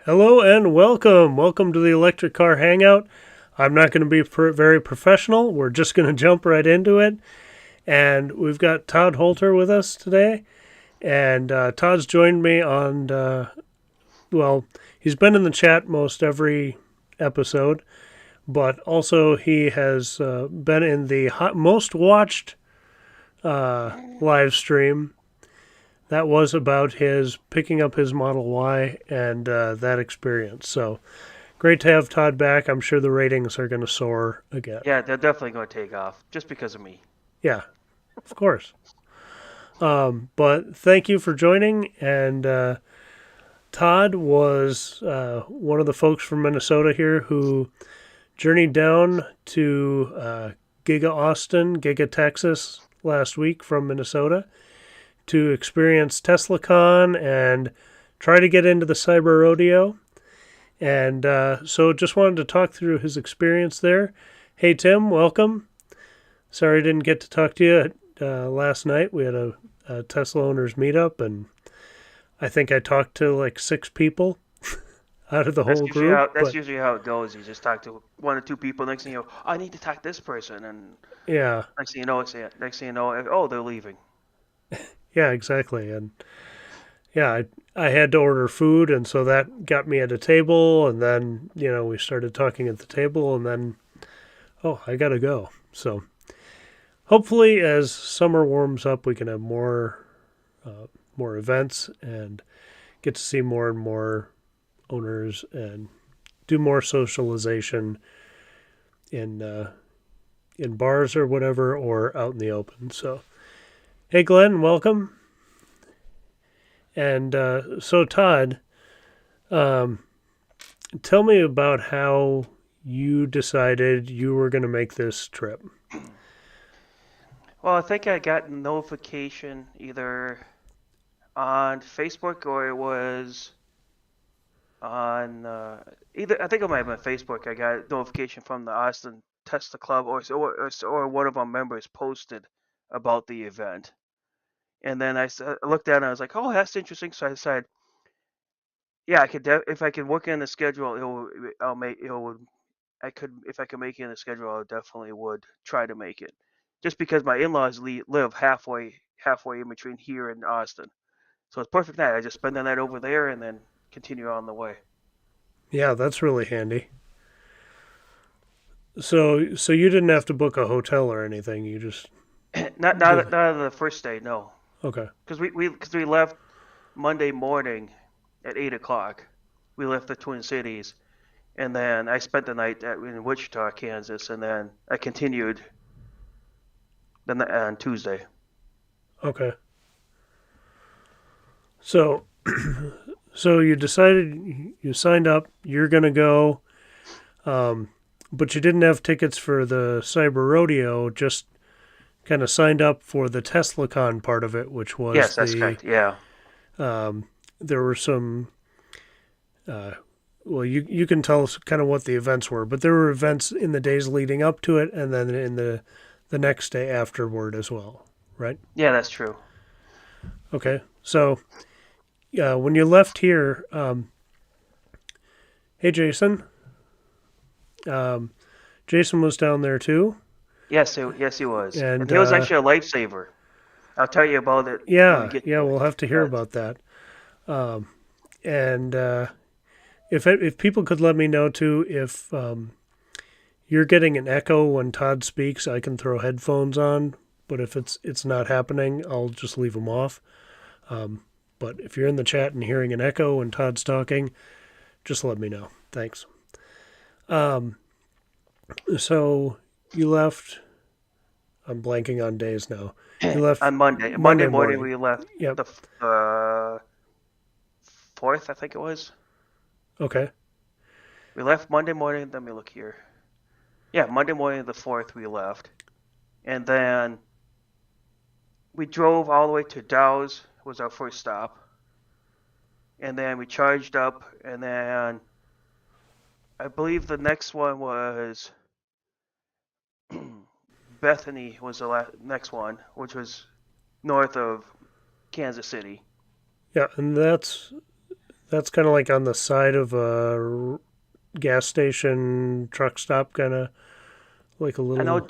Hello and welcome. Welcome to the Electric Car Hangout. I'm not going to be very professional. We're just going to jump right into it. And we've got Todd Holter with us today. And Todd's joined me on, he's been in the chat most every episode, but also he has been in the most watched live stream. That was about his picking up his Model Y and that experience. So great to have Todd back. I'm sure the ratings are going to soar again. Yeah, they're definitely going to take off just because of me. Yeah, of course. But thank you for joining. And Todd was one of the folks from Minnesota here who journeyed down to Giga Austin, Giga, Texas last week from Minnesota to experience TeslaCon and try to get into the Cyber Rodeo. And so just wanted to talk through his experience there. Hey, Tim, welcome. Sorry I didn't get to talk to you last night. We had a Tesla owners meetup, and I think I talked to like 6 people out of the That's whole usually group. how that's usually how it goes. You just talk to one or two people. Next thing you know, oh, I need to talk to this person, and Yeah, next thing you know, oh, they're leaving. yeah, exactly. And yeah, I had to order food, and so that got me at a table, and then, we started talking at the table, and then, oh, I got to go. So hopefully, as summer warms up, we can have more events and get to see more and more owners and do more socialization in bars or whatever, or out in the open. So, hey, Glenn, welcome. And so, Todd, um, tell me about how you decided you were going to make this trip. Well, I think I got a notification either on Facebook or it was on either. I think it might have been Facebook. I got a notification from the Austin Tesla Club, or one of our members posted about the event. And then I looked at it and I was like, oh, that's interesting. So I decided, yeah, if I could work in the schedule, I'll make it would I could if I could make it in the schedule, I definitely would try to make it. Just because my in-laws live halfway in between here and Austin, so it's perfect night. I just spend the night over there and then continue on the way. Yeah, that's really handy. So you didn't have to book a hotel or anything. You just Not on the first day, no, okay. because we left Monday morning at 8 o'clock. We left the Twin Cities, and then I spent the night in Wichita, Kansas, and then I continued on Tuesday. Okay. So so you decided you signed up. You're gonna go, but you didn't have tickets for the Cyber Rodeo. Just kind of signed up for the TeslaCon part of it, which was Yes, that's the correct. Yeah. there were some. Well, you can tell us kind of what the events were, but there were events in the days leading up to it, and then in the next day afterward as well, right? Yeah, that's true. Okay, so when you left here, hey Jason, um, Jason was down there too, Yes, he was, and and he was actually a lifesaver. I'll tell you about it when we yeah, get yeah, to it. we'll have to hear But about that. And if people could let me know too, if you're getting an echo when Todd speaks, I can throw headphones on. But if it's not happening, I'll just leave them off. But if you're in the chat and hearing an echo when Todd's talking, just let me know. Thanks. So you left. I'm blanking on days now. You left on Monday Monday morning morning. we left Yep. the fourth, I think it was. Okay. We left Monday morning. Let me look here. Yeah, Monday morning the fourth we left, and then we drove all the way to Dow's was our first stop, and then we charged up, and then I believe the next one was Bethany was the next one, which was north of Kansas City. Yeah, and That's kind of like on the side of a gas station, truck stop, kind of like a I know little.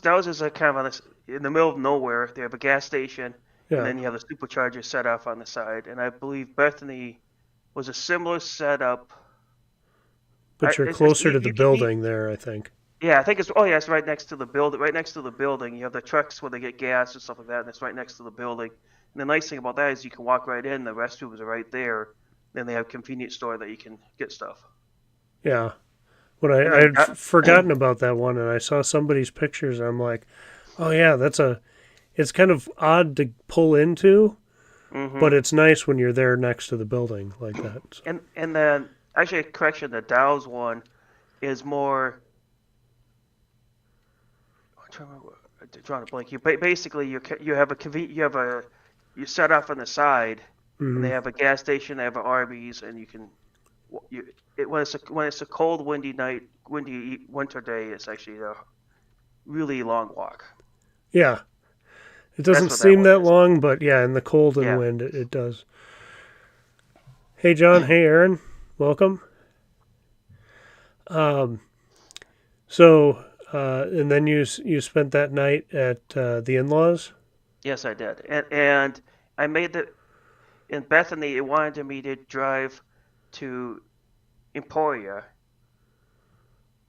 Dow's is a kind of on this, in the middle of nowhere. They have a gas station, and Yeah, then you have the supercharger set off on the side. And I believe Bethany was a similar setup. but you're closer to the building there, I think. Yeah, I think it's. Oh yeah, it's right next to the building. Right next to the building, you have the trucks where they get gas and stuff like that, and it's right next to the building. And the nice thing about that is you can walk right in. The restrooms are right there. Then they have a convenience store that you can get stuff. Yeah. When And I then had forgotten about that one, and I saw somebody's pictures, and I'm like, oh yeah, that's a. It's kind of odd to pull into, hmm but it's nice when you're there next to the building like that. So, and then actually, correction, the Dow's one is more. I'm trying to remember. I'm drawing a blank. Basically you have you set off on the side, and they mm-hmm. have a gas station. They have an Arby's, and you can when it's a cold, windy night, windy winter day, it's actually a really long walk. Yeah, it That's doesn't what that seem one that is. long, but yeah, in the cold and Yeah. wind, it does. Hey John, hey Aaron, welcome. Um, so, and then you spent that night at the in-laws. Yes, I did. And I made the in Bethany. It wanted me to drive to Emporia,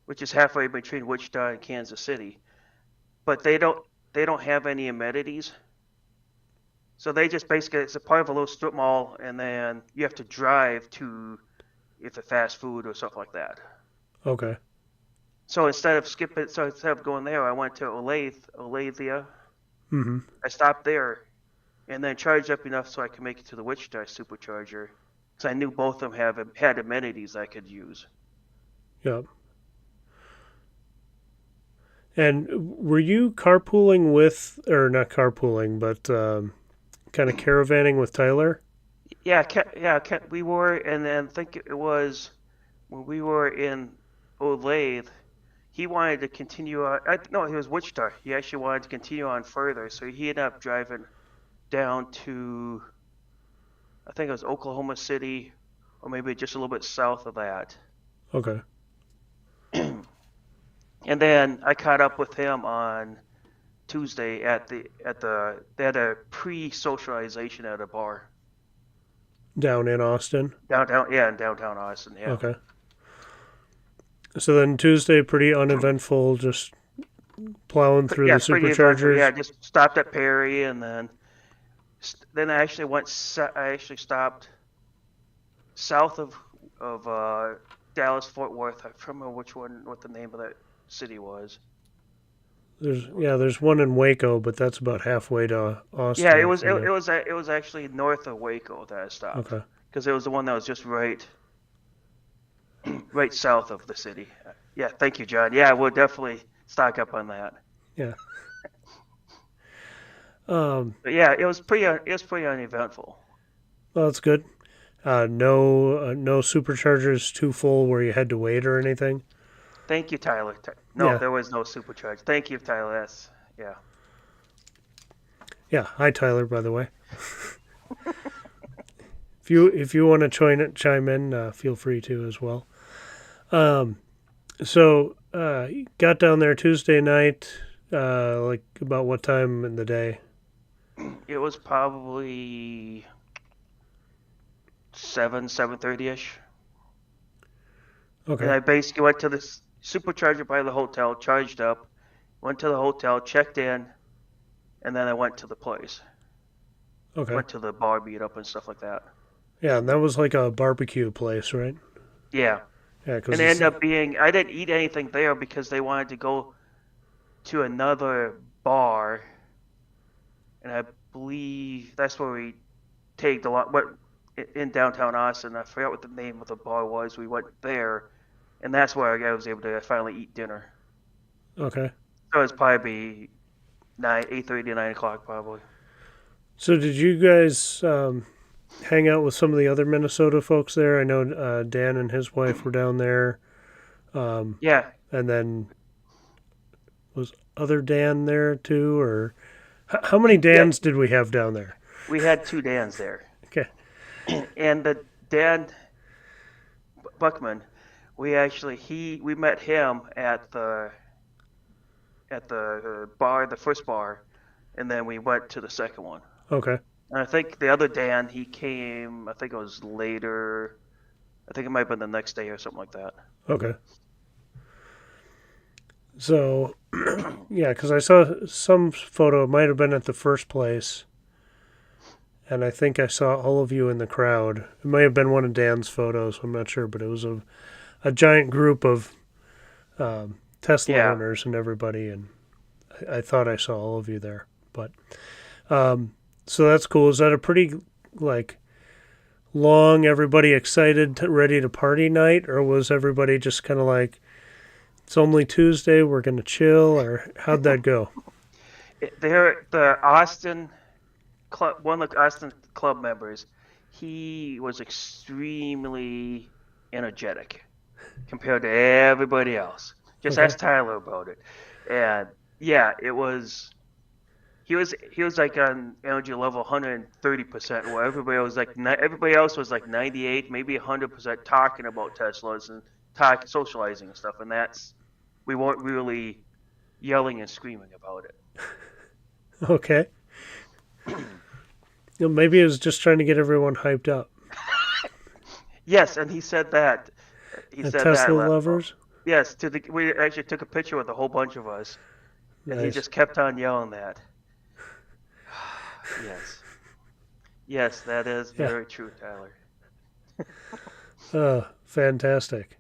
which is halfway between Wichita and Kansas City, but they don't have any amenities. So they just basically it's a part of a little strip mall, and then you have to drive to if a fast food or stuff like that. Okay. So instead of going there, I went to Olathe. Mm-hmm. I stopped there and then charged up enough so I could make it to the Wichita supercharger. So I knew both of them had amenities I could use. Yep. And were you carpooling with, or not carpooling, but kind of caravanning with Tyler? We were, and then I think it was when we were in Olathe. He wanted to continue on. No, he was Wichita. He actually wanted to continue on further, so he ended up driving down to I think it was Oklahoma City, or maybe just a little bit south of that. Okay. And then I caught up with him on Tuesday at the they had a pre-socialization at a bar Down in Austin. downtown. Yeah, in downtown Austin. Yeah. Okay. So then Tuesday, pretty uneventful, just plowing through the Yeah, pretty eventful. Yeah, superchargers. just stopped at Perry, and then I actually I actually stopped south of Dallas Fort Worth. I don't remember what the name of that city was. There's one in Waco, but that's about halfway to Yeah, Austin from there. it was actually north of Waco that I stopped Okay. because it was the one that was just right south of the city. Yeah, thank you, John. Yeah, we'll definitely stock up on that. Yeah. Um, But yeah, it was pretty uneventful. well, that's good. No superchargers too full where you had to wait or anything. Thank you, Tyler. No, Yeah. there was no supercharge. Thank you, Tyler. That's yeah. Yeah. Hi, Tyler. By the way, if you want to chime in, feel free to as well. Um, so got down there Tuesday night. Like about what time in the day? It was probably 7:30 ish, and Okay. I basically went to this supercharger by the hotel, charged up, went to the hotel, checked in, and then I went to the place. Okay. Went to the bar, meet up, and stuff like that. Yeah, and that was like a barbecue place, right? Yeah, Yeah, and because it it's ended up being I didn't eat anything there because they wanted to go to another bar, and I believe that's where we tagged a lot. What in downtown Austin? I forgot what the name of the bar was. We went there, and that's where I was able to finally eat dinner. okay. So it was probably 8:30 to 9 o'clock probably. So did you guys hang out with some of the other Minnesota folks there? I know Dan and his wife were down there, um, Yeah, and then was other Dan there too, or how many yeah. Dans did we have down there? We had two Dans there, Okay. and the Dan Buckman, we met him at the bar, the first bar, and then we went to the second one. Okay. And I think the other Dan, he came. I think it was later. I think it might have been the next day or something like that. Okay. So, yeah, because I saw some photo. It might have been at the first place, and I think I saw all of you in the crowd. It may have been one of Dan's photos. I'm not sure, but it was a giant group of Tesla Yeah, owners and everybody, and I thought I saw all of you there. But so that's cool. Is that a pretty like long, everybody excited, ready to party night, or was everybody just kind of like, it's only Tuesday, we're gonna chill, or how'd that go? they're the Austin club. One of the Austin club members. He was extremely energetic compared to everybody else. Just Okay. ask Tyler about it. And yeah, it was he was like on energy level 130%, where everybody else was like 98, maybe 100% talking about Teslas and socializing and stuff, and that's we weren't really yelling and screaming about Okay. it. Maybe it was just trying to get everyone hyped up. Yes, and he said that. He The said that. Tesla lovers? Yes, we actually took a picture with a whole bunch of us, and he Nice. just kept on yelling that. Yes, yes, that is Yeah. very true, Tyler. Fantastic.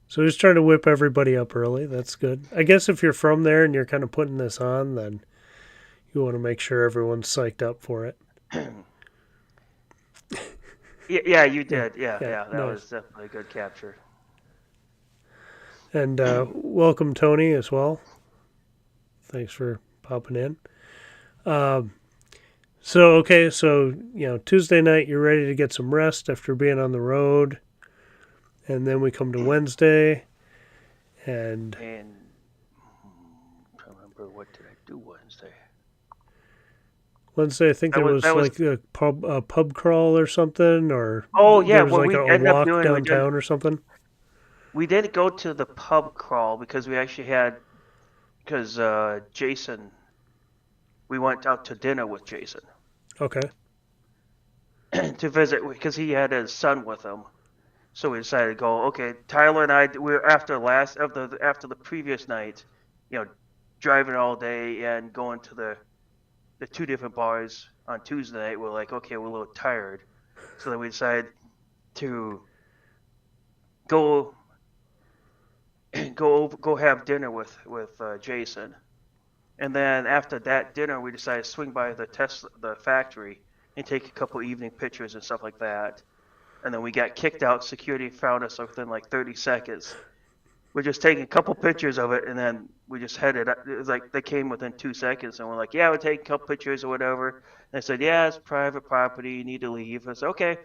So he's trying to whip everybody up early. That's good. I guess if you're from there and you're kind of putting this on, then you want to make sure everyone's psyched up for it. Yeah, yeah, you Yeah. did. Yeah, Yeah. yeah, that Nice. was definitely a good capture. And welcome, Tony, as well. Thanks for popping in. Um, so Tuesday night, you're ready to get some rest after being on the road. And then we come to Wednesday. And And I'm trying to remember, what did I do Wednesday? Wednesday, I think there That was was. like a pub crawl or something, or Oh yeah, there was what like we a ended up walk doing, downtown or something. we didn't go to the pub crawl because we actually had because Jason, we went out to dinner with Jason Okay. to visit because he had his son with him. So we decided to go. Okay, Tyler and I, we were after the previous night, you know, driving all day and going to the two different bars on Tuesday night. We're like, okay, we're a little tired, so then we decided to go go have dinner with Jason, and then after that dinner, we decided to swing by the factory and take a couple evening pictures and stuff like that. And then we got kicked out. Security found us within like 30 seconds. We're just taking a couple pictures of it, and then we just headed. It was like they came within 2 seconds, and we're like, "Yeah, we'll take a couple pictures or whatever." And they said, "Yeah, it's private property. You need to leave." I said, "Okay,"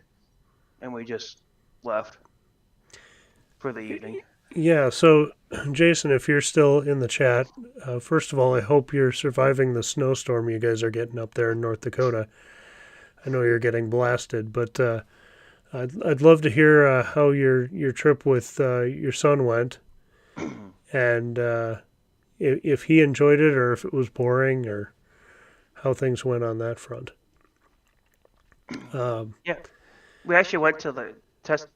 and we just left for the evening. Yeah. So, Jason, if you're still in the chat, first of all, I hope you're surviving the snowstorm you guys are getting up there in North Dakota. I know you're getting blasted, but I'd love to hear how your trip with your son went, and if he enjoyed it or if it was boring or how things went on that front. Um, Yeah, we actually went to the test.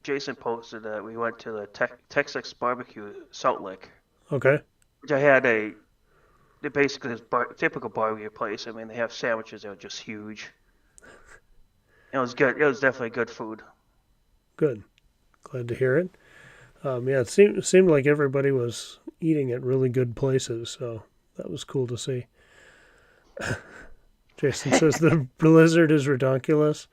Jason posted that we went to the Texas barbecue Salt Lick, okay. which I had a. They basically is typical barbecue place. I mean, they have sandwiches that are just huge. It was good. It was definitely good food. Good. Glad to hear it. Yeah, it seemed like everybody was eating at really good places, so that was cool to see. Jason says the blizzard is redonkulous.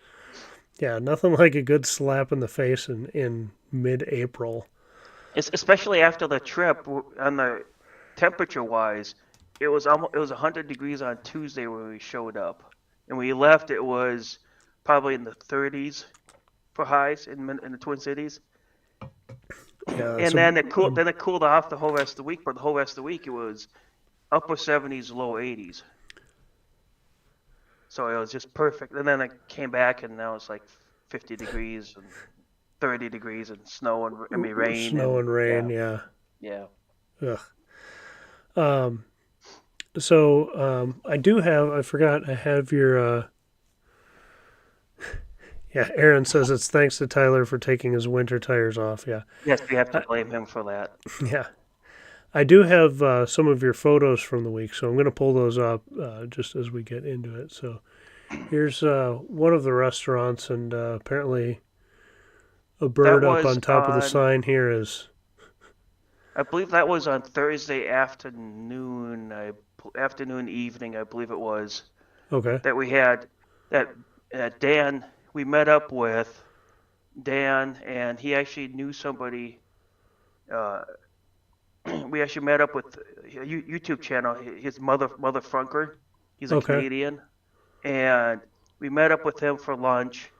Yeah, nothing like a good slap in the face in mid-April. Especially after the trip, on the temperature wise, it was 100 degrees on Tuesday when we showed up, and we left. It was probably in the 30s for highs in the Twin Cities, Yeah, that's and a, then a it cooled off the whole rest of the week. But the whole rest of the week it was upper 70s, low 80s. So it was just perfect. And then I came back and now it's like 50 degrees and 30 degrees and snow and I mean rain Snow and and rain, yeah, yeah. yeah. Ugh. Um, I do have, I forgot, I have your, yeah, Aaron says it's thanks to Tyler for taking his winter tires off. Yeah. Yes, we have to I, blame him for that. yeah. I do have some of your photos from the week, so I'm going to pull those up just as we get into it. So here's one of the restaurants, and apparently a That bird up was on top of the on, sign here is I believe that was on Thursday afternoon, afternoon evening, I believe it was okay. that we had that Dan. We met up with Dan, and he actually knew somebody. Uh, we actually met up with a YouTube channel. His mother Funker. He's a Okay. Canadian, and we met up with him for lunch,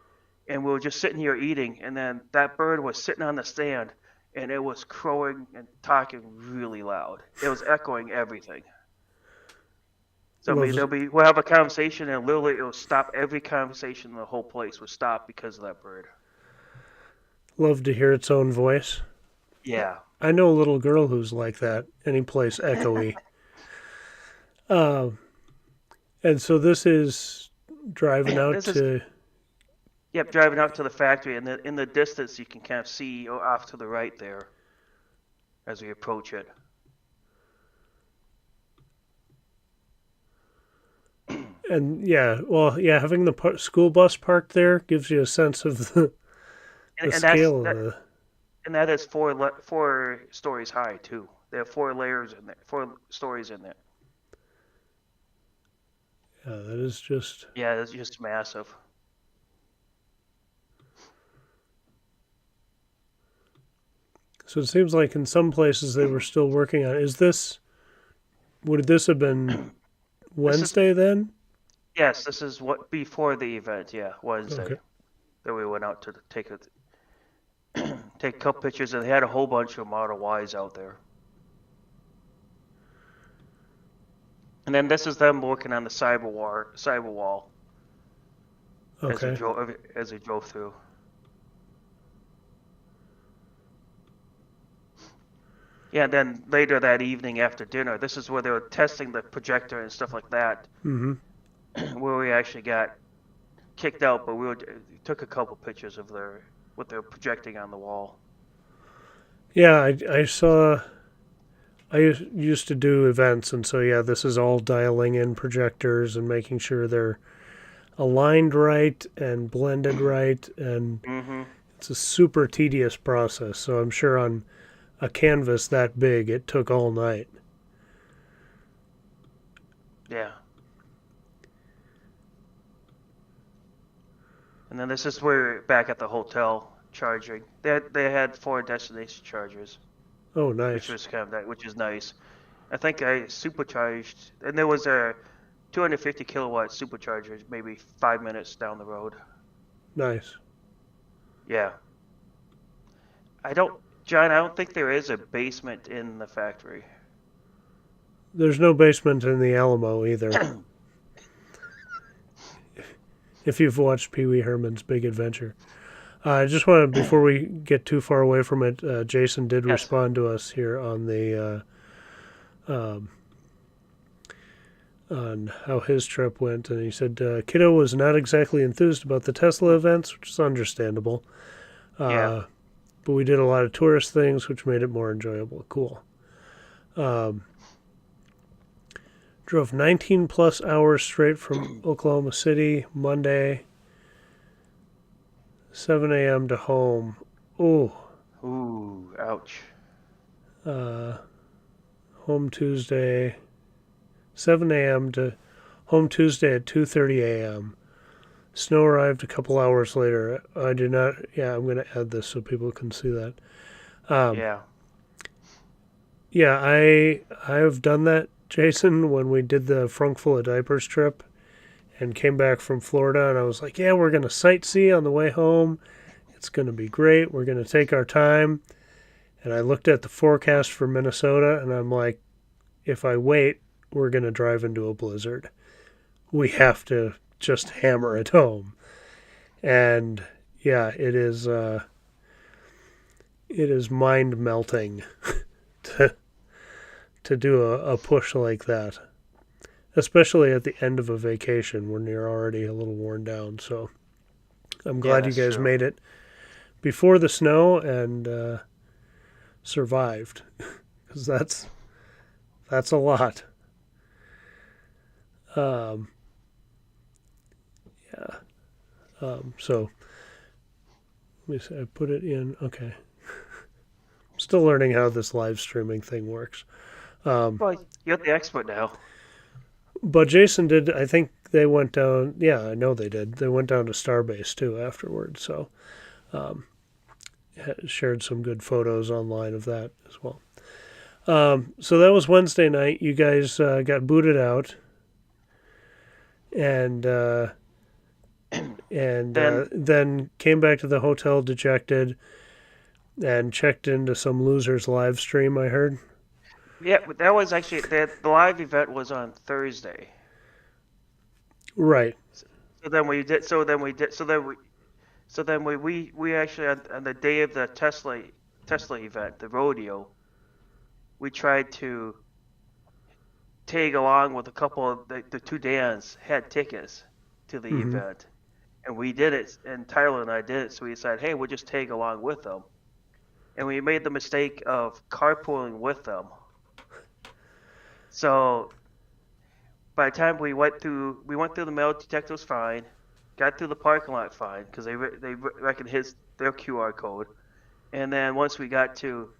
and we were just sitting here eating, and then that bird was sitting on the stand, and it was crowing and talking really loud. It was echoing everything. So I mean, Loves we'll have a conversation, and literally it'll stop every conversation in the whole place will stop because of that bird. love to hear its own voice. Yeah. I know a little girl who's like that. Any place echoey. Uh, and so this is driving out This is to. yep, driving out to the factory, and in the distance you can kind of see off to the right there as we approach it. And yeah, well, yeah, having the school bus parked there gives you a sense of the And that's scale of that the. and that is four stories high too. There are four layers in there, four stories in there. Yeah, that is just. Yeah, it's just massive. So it seems like in some places they were still working on. Is this? Would this have been This is Wednesday then? yes, this is what before the event. Yeah, Wednesday Okay. that we went out to take a couple pictures, and they had a whole bunch of Model Ys out there. And then this is them working on the cyber wall Okay. as we drove through. Yeah, and then later that evening after dinner, this is where they were testing the projector and stuff like that, Mm-hmm. where we actually got kicked out, but took a couple pictures of what they're projecting on the wall. Yeah, I saw. I used to do events, and so yeah, this is all dialing in projectors and making sure they're aligned right and blended right, and Mm-hmm. it's a super tedious process. So I'm sure on a canvas that big, it took all night. Yeah. And then this is where we're back at the hotel charging. They had four destination chargers, Oh, which nice, was which is nice. I think I supercharged, and there was a 250 kilowatt supercharger, maybe 5 minutes down the road. nice. Yeah. John, I don't think there is a basement in the factory. There's no basement in the Alamo either. If you've watched Pee Wee Herman's Big Adventure. I just want to, before we get too far away from it, Jason did Yes. respond to us here on the on how his trip went, and he said Kiddo was not exactly enthused about the Tesla events, which is understandable. Yeah. Uh, but we did a lot of tourist things, which made it more enjoyable. Cool. Um, drove 19 plus hours straight from Oklahoma City Monday, 7 a.m. to home. Oh, Ooh, ouch. uh, home Tuesday, 7 a.m. to home Tuesday at 2:30 a.m. Snow arrived a couple hours later. I did not. Yeah, I'm going to add this so people can see that. Um, Yeah. yeah, I have done that, Jason, when we did the Frunkful of Diapers trip and came back from Florida, and I was like, yeah, we're going to sightsee on the way home. It's going to be great. We're going to take our time. And I looked at the forecast for Minnesota, and I'm like, if I wait, we're going to drive into a blizzard. We have to just hammer it home. And yeah, it is mind melting to do a push like that, especially at the end of a vacation when you're already a little worn down. So I'm Yeah, glad you that's guys true. made it before the snow and survived, because that's a lot. Um, yeah. So let me see. I put it in. Okay. Still learning how this live streaming thing works. Um, Well, you're the expert now. but Jason did. I think they went down. Yeah, I know they did. They went down to Starbase too afterwards. So um, shared some good photos online of that as well. So that was Wednesday night. You guys got booted out, and Then, then came back to the hotel dejected and checked into some loser's live stream. I heard. yeah, that was actually the live event was on Thursday. Right. So then we did. So then we did. So then we actually on the day of the Tesla event, the rodeo, we tried to tag along with a couple of the two Dans had tickets to the Mm-hmm. event, and we did it. And Tyler and I did it. So we decided, hey, we'll just tag along with them. And we made the mistake of carpooling with them. So by the time we went through the metal detectors fine, got through the parking lot fine because they reckoned their QR code, and then once we got to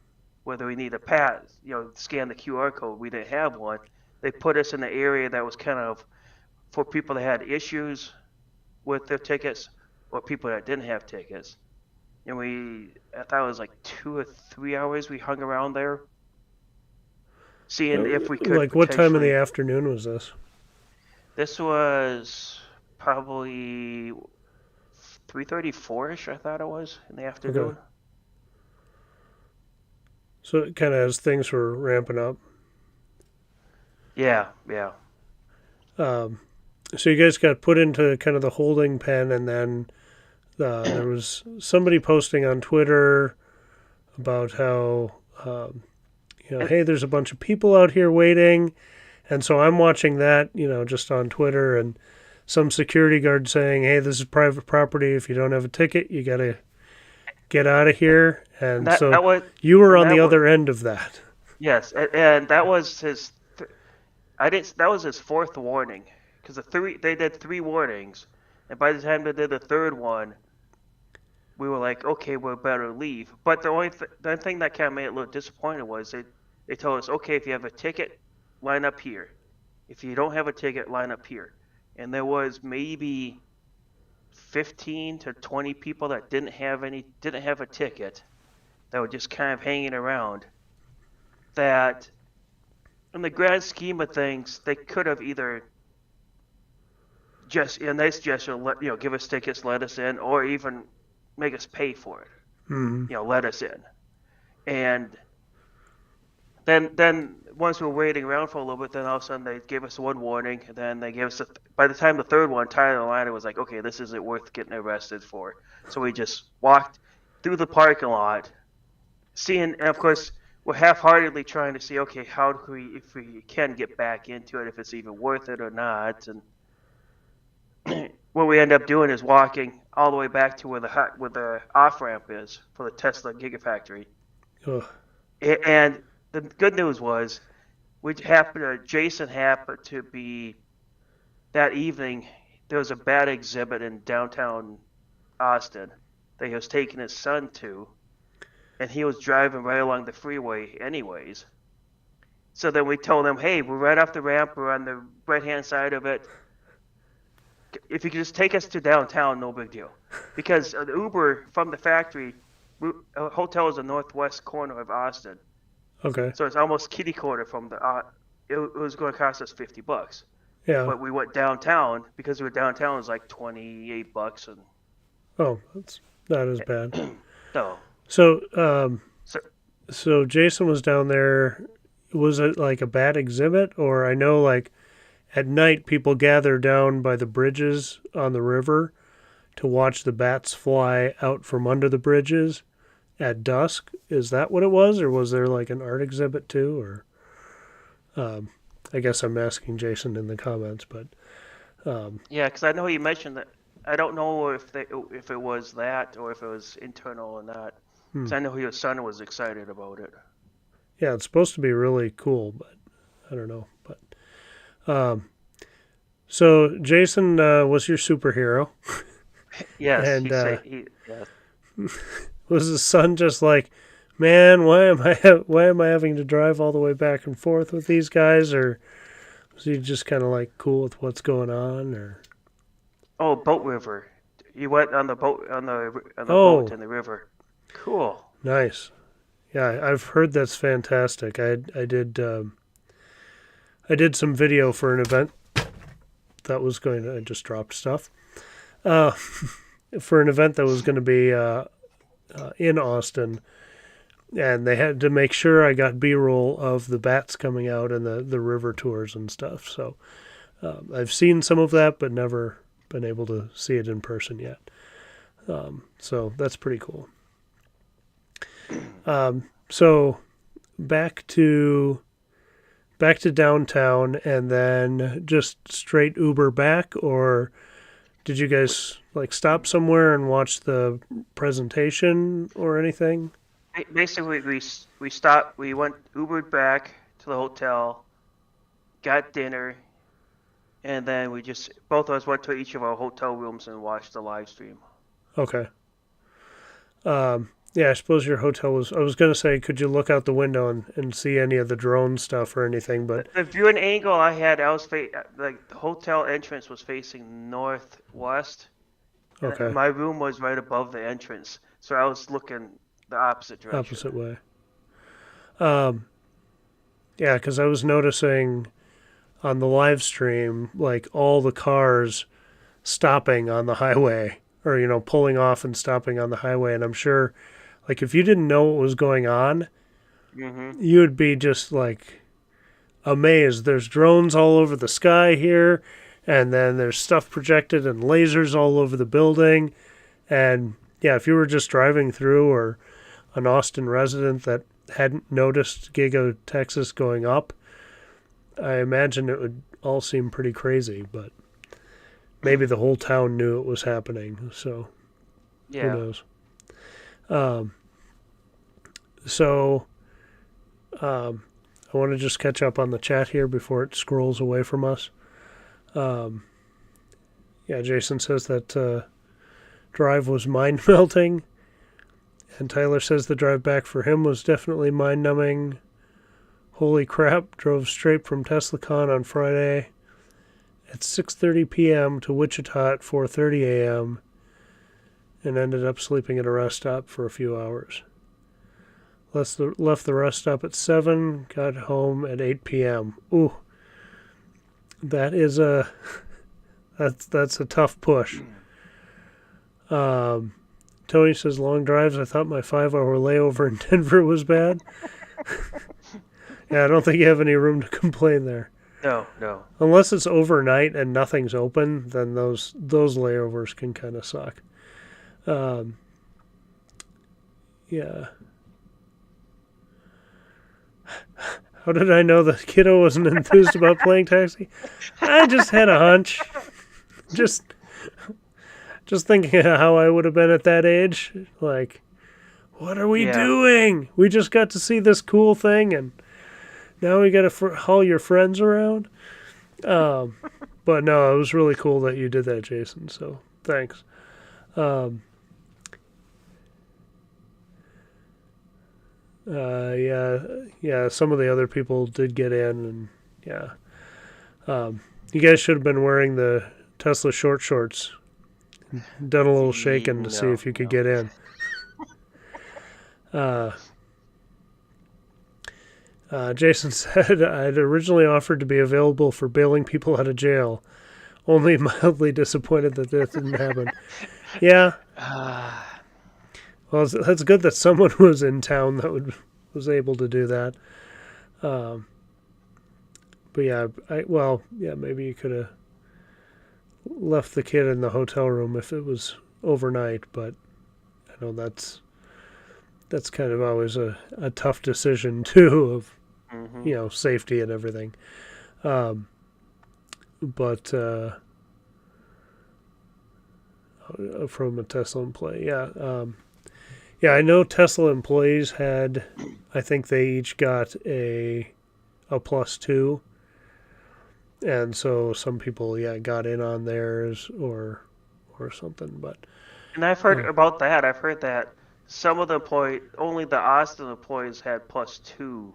whether we need a pass, scan the QR code, we didn't have one. They put us in the area that was kind of for people that had issues with their tickets or people that didn't have tickets. And I thought it was like 2 or 3 hours we hung around there, seeing if we could Like what time in the potentially. afternoon was this? This was probably 3:34ish. I thought it was in the Okay. afternoon. So kind of as things were ramping up. Yeah, yeah. Um, so you guys got put into kind of the holding pen, and then there was somebody posting on Twitter about how And hey, there's a bunch of people out here waiting, and so I'm watching that, just on Twitter, and some security guard saying, hey, this is private property. If you don't have a ticket, you gotta get out of here. And that so that was you were and on the that was other end of that. yes, and that was his. I didn't. That was his fourth warning because they did three warnings, and by the time they did the third one, we were like, okay, we better leave. But the thing that kind of made it a little disappointing was they told us, okay, if you have a ticket, line up here. If you don't have a ticket, line up here. And there was maybe 15 to 20 people that didn't have a ticket that were just kind of hanging around. That in the grand scheme of things, they could have either just a nice gesture, give us tickets, let us in, or even make us pay for it. Hmm. Let us in. And then once we were waiting around for a little bit, then all of a sudden they gave us one warning. And then they gave us by the time the third one, Tyler Liner was like, okay, this isn't worth getting arrested for. So we just walked through the parking lot, seeing, and of course, we're half-heartedly trying to see, okay, how do we, if we can get back into it, if it's even worth it or not. And what we end up doing is walking all the way back to where the off ramp is for the Tesla Gigafactory. Ugh. And the good news was, Jason happened to be that evening. There was a bat exhibit in downtown Austin that he was taking his son to, and he was driving right along the freeway anyways. So then we told him, hey, we're right off the ramp, we're on the right hand side of it. If you could just take us to downtown, no big deal. Because the Uber from the factory, hotel is the northwest corner of Austin. Okay. So it's almost kitty corner from the. It was going to cost us $50, Yeah. but we went downtown because we were downtown. It was like $28, and Oh, that's not as bad. no. So, So so Jason was down there. Was it like a bad exhibit, or I know like at night people gather down by the bridges on the river to watch the bats fly out from under the bridges at dusk. Is that what it was, or was there like an art exhibit too? Or I guess I'm asking Jason in the comments, but Yeah, because I know you mentioned that. I don't know if it was that or if it was internal or not. hmm. Because I know your son was excited about it. Yeah, it's supposed to be really cool, but I don't know. But so Jason was your superhero, Yes, and he said he. Yes. was his son just like, man, why am I having to drive all the way back and forth with these guys, or was he just kind of like cool with what's going on, or Oh, boat river. You went on the boat on the boat oh, in the river. Cool. nice. Yeah, I've heard that's fantastic. I did some video for an event that was going to. I just dropped stuff. Uh, for an event that was going to be in Austin, and they had to make sure I got B-roll of the bats coming out and the river tours and stuff. So I've seen some of that, but never been able to see it in person yet. So that's pretty cool. So back to downtown, and then just straight Uber back, or did you guys like stop somewhere and watch the presentation or anything? Basically, we stopped. We went Ubered back to the hotel, got dinner, and then we just both of us went to each of our hotel rooms and watched the live stream. Okay. Yeah, I suppose your hotel was. I was gonna say, could you look out the window and see any of the drone stuff or anything? But The viewing angle I had, like the hotel entrance was facing northwest, and okay, my room was right above the entrance, so I was looking the opposite direction. opposite way. Um, yeah, because I was noticing on the live stream, like all the cars stopping on the highway, or pulling off and stopping on the highway, and I'm sure, like, if you didn't know what was going on, Hmm. you would be just like amazed. There's drones all over the sky here, and then there's stuff projected and lasers all over the building. And yeah, if you were just driving through, or an Austin resident that hadn't noticed Giga Texas going up, I imagine it would all seem pretty crazy, but maybe the whole town knew it was happening, so who Yeah. knows. Um, so I want to just catch up on the chat here before it scrolls away from us. Um, yeah, Jason says that drive was mind melting, and Tyler says the drive back for him was definitely mind numbing. Holy crap! Drove straight from TeslaCon on Friday at 6:30 p.m. to Wichita at 4:30 a.m. and ended up sleeping at a rest stop for a few hours. Left the rest stop at 7, got home at 8 p.m. Ooh, that is that's a tough push. Tony says long drives. I thought my 5-hour layover in Denver was bad. Yeah, I don't think you have any room to complain there. No, no. Unless it's overnight and nothing's open, then those layovers can kind of suck. Yeah. How did I know the kiddo wasn't enthused about playing taxi? I just had a hunch. Just thinking of how I would have been at that age. Like, what are we Yeah. doing? We just got to see this cool thing, and now we got to haul your friends around. But no, it was really cool that you did that, Jason. So thanks. Yeah. Some of the other people did get in, and yeah. You guys should have been wearing the Tesla short shorts. Done a little shaking to see No, if you could no. get in. Jason said, I'd originally offered to be available for bailing people out of jail. Only mildly disappointed that didn't happen. Yeah, well, that's good that someone was in town that was able to do that. But yeah, maybe you could have left the kid in the hotel room if it was overnight, but I know that's kind of always a tough decision too of Hmm. safety and everything. Um, but from a Tesla employee, yeah, yeah, I know Tesla employees had, I think they each got a +2, and so some people got in on theirs or something, but And I've heard uh, about that. I've heard that some of the only the Austin employees had +2.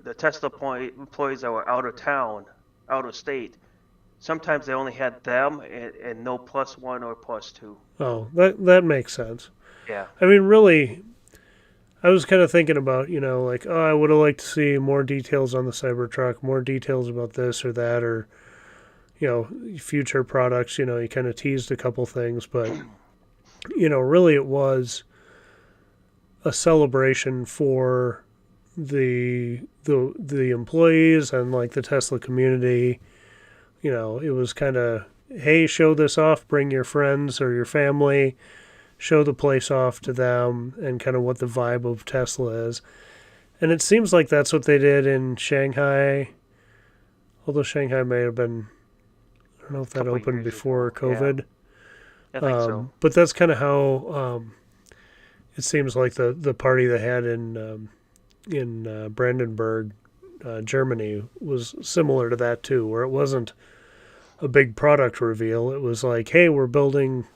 The Tesla employees that were out of town, out of state, sometimes they only had them and no +1 or +2. oh, that makes sense. Yeah. I mean, really, I was kind of thinking about, like, oh, I would have liked to see more details on the Cybertruck, more details about this or that, or, future products. You kind of teased a couple things, but, really it was a celebration for the employees and, like, the Tesla community. It was kind of, hey, show this off, bring your friends or your family, show the place off to them, and kind of what the vibe of Tesla is. And it seems like that's what they did in Shanghai, although Shanghai may have been, I don't know if A that couple opened years before ago. Yeah, COVID. I think so. But that's kind of how it seems like the party they had in Brandenburg, Germany, was similar to that too, where it wasn't a big product reveal. It was like, hey, we're building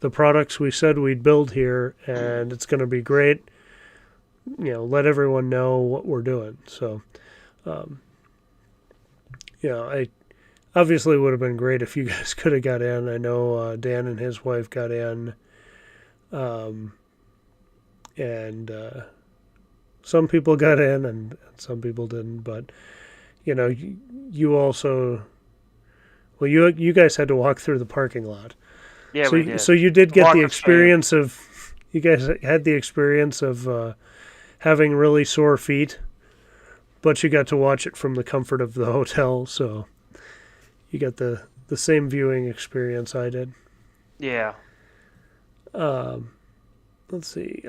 the products we said we'd build here, and it's going to be great. Let everyone know what we're doing. So, um, I obviously would have been great if you guys could have got in. I know Dan and his wife got in, um, and some people got in, and some people didn't. But you also, well, you guys had to walk through the parking lot, Yeah, we so did. you did get the Walk of shame. experience of. You guys had the experience of having really sore feet, but you got to watch it from the comfort of the hotel, so you got the same viewing experience I did. Yeah. Um, let's see.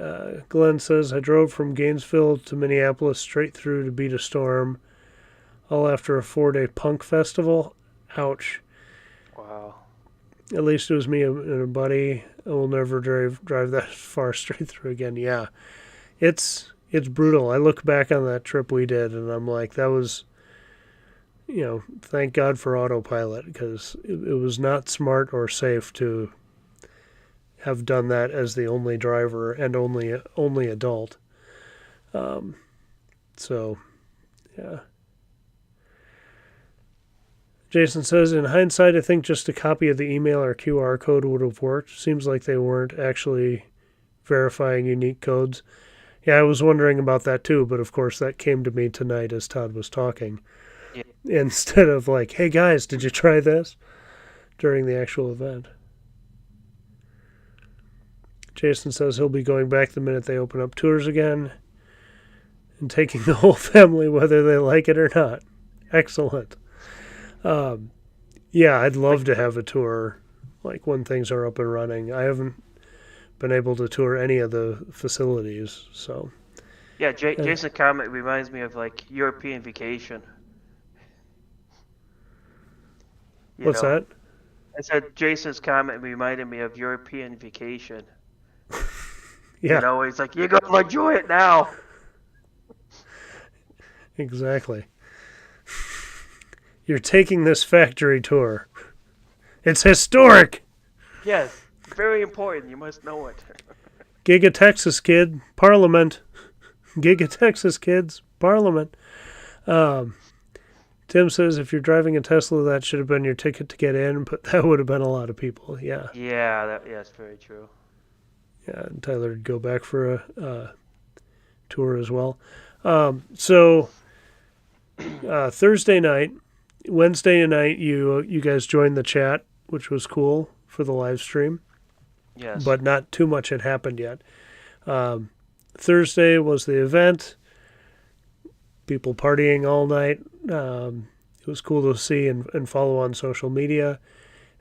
Glenn says, I drove from Gainesville to Minneapolis straight through to beat a storm, all after a 4-day punk festival. Ouch. Wow. At least it was me and a buddy. I will never drive that far straight through again. Yeah, it's brutal. I look back on that trip we did, and I'm like, that was, thank God for autopilot, because it was not smart or safe to have done that as the only driver and only adult. Um, so, yeah. Jason says, in hindsight, I think just a copy of the email or QR code would have worked. Seems like they weren't actually verifying unique codes. Yeah, I was wondering about that too, but of course that came to me tonight as Todd was talking. Yeah. Instead of like, hey guys, did you try this? During the actual event. Jason says he'll be going back the minute they open up tours again and taking the whole family whether they like it or not. Excellent. Um, yeah, I'd love Like, to have a tour like when things are up and running. I haven't been able to tour any of the facilities, so. yeah, Uh, Jason's comment reminds me of like European vacation. You what's know, that? I said Jason's comment reminded me of European vacation. Yeah, He's like, "You're gonna enjoy it now." exactly. You're taking this factory tour. It's historic. Yes, very important. You must know it. Giga Texas kid, Parliament. Giga Texas kids, Parliament. Um, Tim says if you're driving a Tesla, that should have been your ticket to get in, but that would have been a lot of people. Yeah, Yeah, that's very true. yeah. And Tyler would go back for a tour as well. So Thursday night, Wednesday night, you guys joined the chat, which was cool for the live stream, Yes. but not too much had happened yet. Um, Thursday was the event. People partying all night. It was cool to see and follow on social media.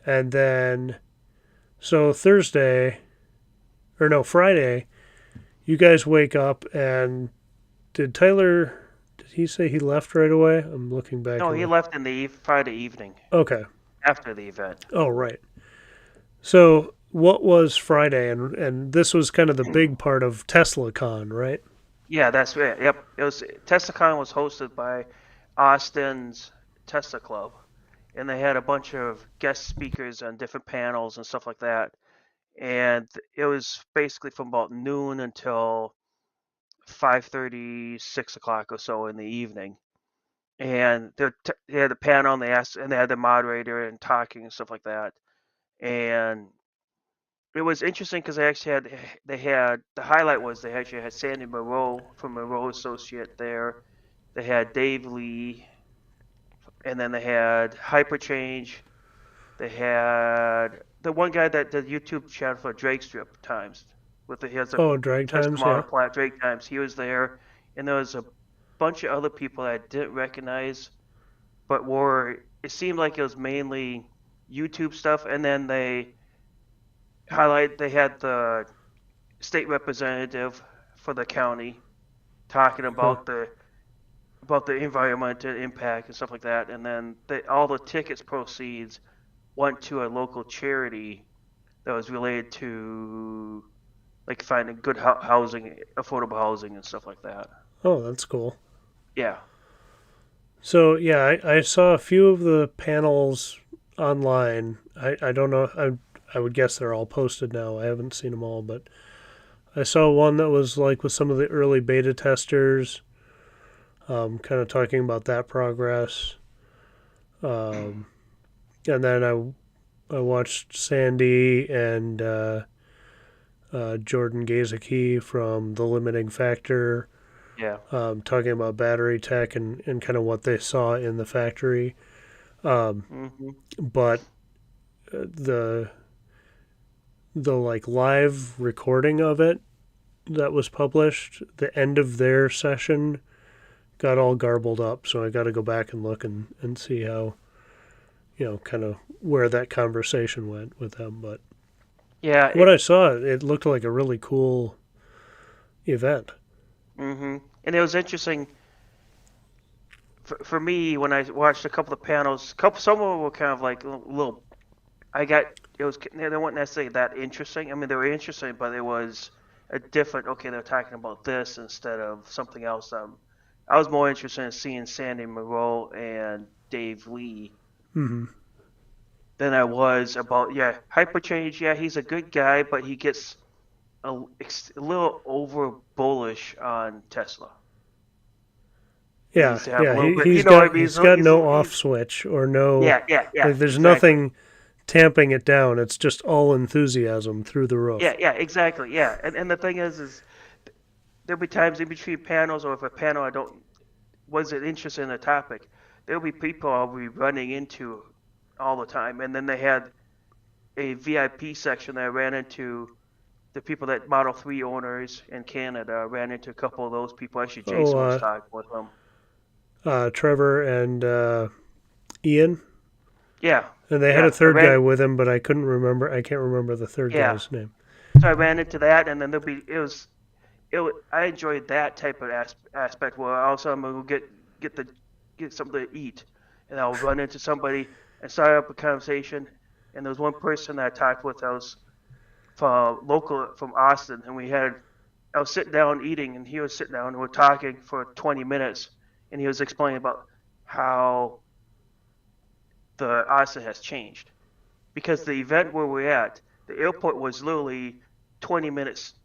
And then So Thursday, or no, Friday, you guys wake up and did Tyler? Did he say he left right away? I'm looking back No, in he the. left in the Friday evening Okay. after the event. Oh right. So what was Friday? And this was kind of the big part of TeslaCon, right? Yeah, that's right. Yep. It was TeslaCon was hosted by Austin's Tesla Club, and they had a bunch of guest speakers on different panels and stuff like that. And it was basically from about noon until 5:30, 6 o'clock or so in the evening. And they had the panel, and they had the moderator and talking and stuff like that. And it was interesting because they had the highlight was they actually had Sandy Moreau from Moreau Associate there. They had Dave Lee, and then they had Hyperchange. They had the one guy that did YouTube channel for Drake Strip Times he has a Oh, drag Tesla times, model yeah. plat Drake Times. He was there, and there was a bunch of other people that I didn't recognize, but were it seemed like it was mainly YouTube stuff. And then they had the state representative for the county talking Huh. about the environmental impact and stuff like that. And then all the tickets proceeds went to a local charity that was related to like finding good housing, affordable housing, and stuff like that. Oh, that's cool. Yeah. So yeah, I saw a few of the panels online. I don't know. I would guess they're all posted now. I haven't seen them all, but I saw one that was like with some of the early beta testers, kind of talking about that progress. Um, and then I watched Sandy and Jordan Gazeki from The Limiting Factor, Yeah. talking about battery tech and kind of what they saw in the factory. Um, Hmm. but the like live recording of it that was published, the end of their session got all garbled up. So I got to go back and look and see how, kind of where that conversation went with them. But Yeah. what I saw, it looked like a really cool event. And it was interesting for me when I watched a couple of panels. Some of them were kind of like a little. I got it was they weren't necessarily that interesting. I mean, they were interesting, but it was a different. Okay, they're talking about this instead of something else. I was more interested in seeing Sandy Moreau and Dave Lee Hmm. than I was about Hyperchange. Yeah, he's a good guy, but he gets a little over bullish on Tesla. He Yeah, needs to have a yeah. little bit. You He's know what I got mean? he's got no off He's switch or no, like there's exactly. nothing tamping it down. It's just all enthusiasm through the roof. Exactly. Yeah, and the thing is there'll be times in between panels, or if a panel I don't wasn't interested in a topic, there'll be people I'll be running into all the time. And then they had a VIP section that I ran into the people that Model 3 owners in Canada. I ran into a couple of those people. Actually, Oh, Jason was talking with them. Trevor and Ian, Yeah, and they had a yeah. I third guy ran. with him, but I couldn't remember. I can't remember the third Yeah, guy's name. so I ran into that, and then there'll be I enjoyed that type of aspect where also I'm gonna get the get something to eat, and I'll run into somebody and start up a conversation. And there was one person that I talked with that was from Austin, and I was sitting down eating, and he was sitting down, and we're talking for 20 minutes, and he was explaining about how the Austin has changed because the event where we're at, the airport was literally 20 minutes.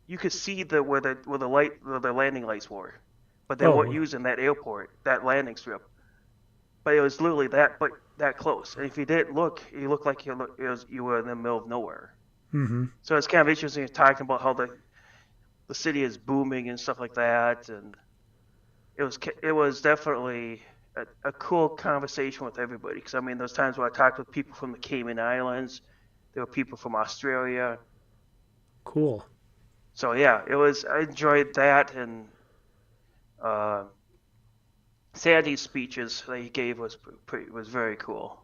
You could see where the landing lights were, but they weren't Oh, using that airport, that landing strip. But it was literally that close. And if you didn't look, you looked like you were in the middle of nowhere. mm-hmm. So it's kind of interesting talking about how the city is booming and stuff like that. And it was definitely a cool conversation with everybody. Because I mean, those times where I talked with people from the Cayman Islands, there were people from Australia. Cool. So yeah, it was. I enjoyed that, and uh, Sandy's speeches that he gave was very cool.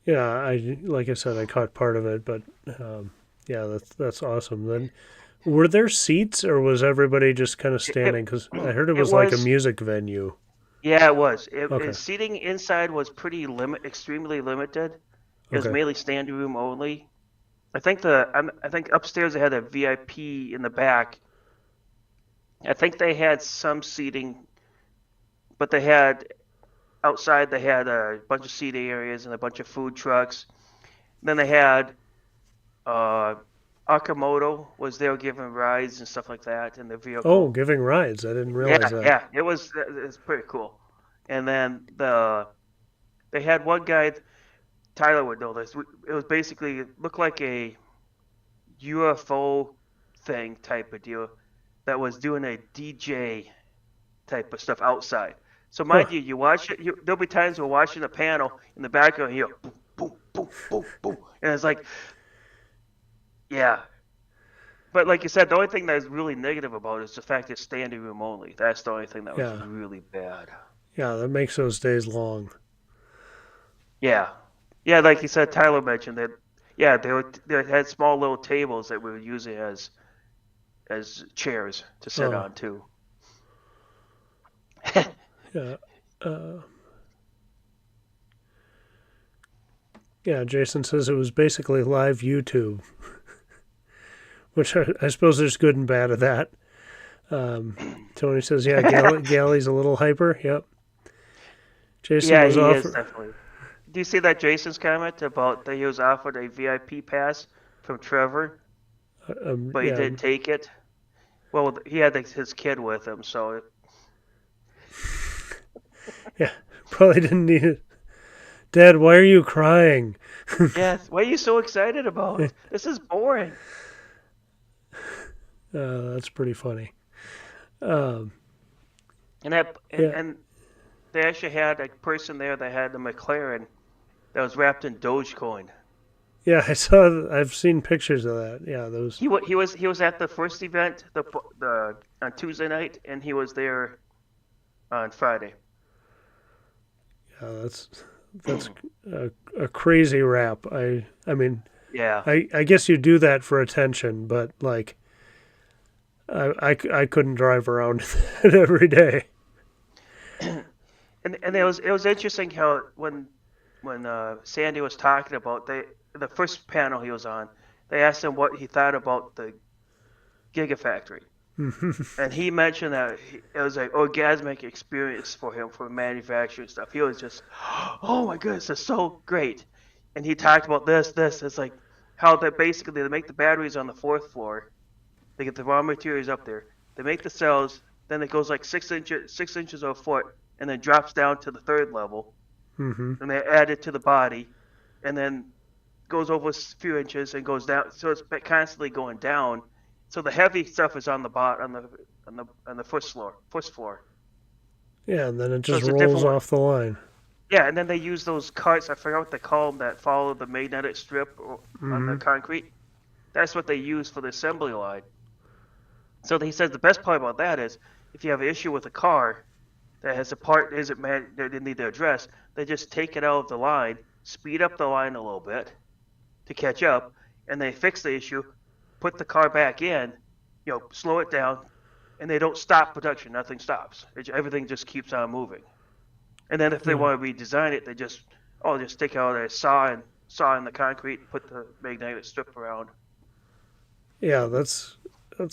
Yeah, I like I said, I caught part of it, but yeah, that's awesome. Then, were there seats or was everybody just kind of It standing? Because I heard it it was like a was music venue. yeah, it was. Okay, Seating inside was extremely limited. It was okay. mainly standing room only. I think upstairs they had a VIP in the back. I think they had some seating, but they had outside they had a bunch of seating areas and a bunch of food trucks. Then they had uh, Akamoto was there giving rides and stuff like that in the Oh, vehicle. giving rides. I didn't Yeah, realize that. yeah, it's pretty cool. And then they had one guy, Tyler would know this. It was basically it looked like a UFO thing type of deal that was doing a DJ type of stuff outside. So Huh. mind you, you watch it. There'll be times we're watching the panel in the background, you hear boom, boom, boom, boom, boom, and it's like, yeah. But like you said, the only thing that is really negative about it is the fact it's standing room only. That's the only thing that was Yeah, really bad. yeah. That makes those days long. Yeah, yeah. Like you said, Tyler mentioned that. Yeah, they had small little tables that we were using as chairs to sit Oh, on too. yeah. Uh, yeah. Jason says it was basically live YouTube, which I suppose there's good and bad of that. Tony says, yeah, Galley's a little hyper. Yep. Jason Yeah, was he off. is definitely. Do you see that Jason's comment about that he was offered a VIP pass from Trevor, but he Yeah, didn't take it? Well, he had his kid with him, so yeah. Probably didn't need it. Dad, why are you crying? yes. What are you so excited about? This is boring. That's pretty funny. Um, And that yeah, and they actually had a person there that had a McLaren that was wrapped in Dogecoin. yeah. I saw. I've seen pictures of that. Yeah, those. He was at the first event the on Tuesday night, and he was there on Friday. Yeah, that's a crazy rap. I mean, Yeah. I guess you do that for attention, but like, I couldn't drive around it every day. And it was interesting how when Sandy was talking about the first panel he was on, they asked him what he thought about the Gigafactory, and he mentioned that it was an orgasmic experience for him for manufacturing stuff. He was just, oh my goodness, it's so great, and he talked about this. It's like how they basically they make the batteries on the fourth floor. They get the raw materials up there. They make the cells. Then it goes like 6 inches or a foot, and then drops down to the third level. Mm-hmm. And they add it to the body, and then goes over a few inches and goes down. So it's constantly going down. So the heavy stuff is on the bot on the first floor. Yeah, and then it So just it's a rolls different. off the line. Yeah, and then they use those carts. I forgot what they call them that follow the magnetic strip on the Mm-hmm. concrete. That's what they use for the assembly line. So he says the best part about that is if you have an issue with a car that has a part that isn't that they need to address, they just take it out of the line, speed up the line a little bit to catch up, and they fix the issue, put the car back in, slow it down, and they don't stop production. Nothing stops. Everything just keeps on moving. And then if they Yeah, want to redesign it, they just take out a saw in the concrete, put the magnetic strip around. yeah. That's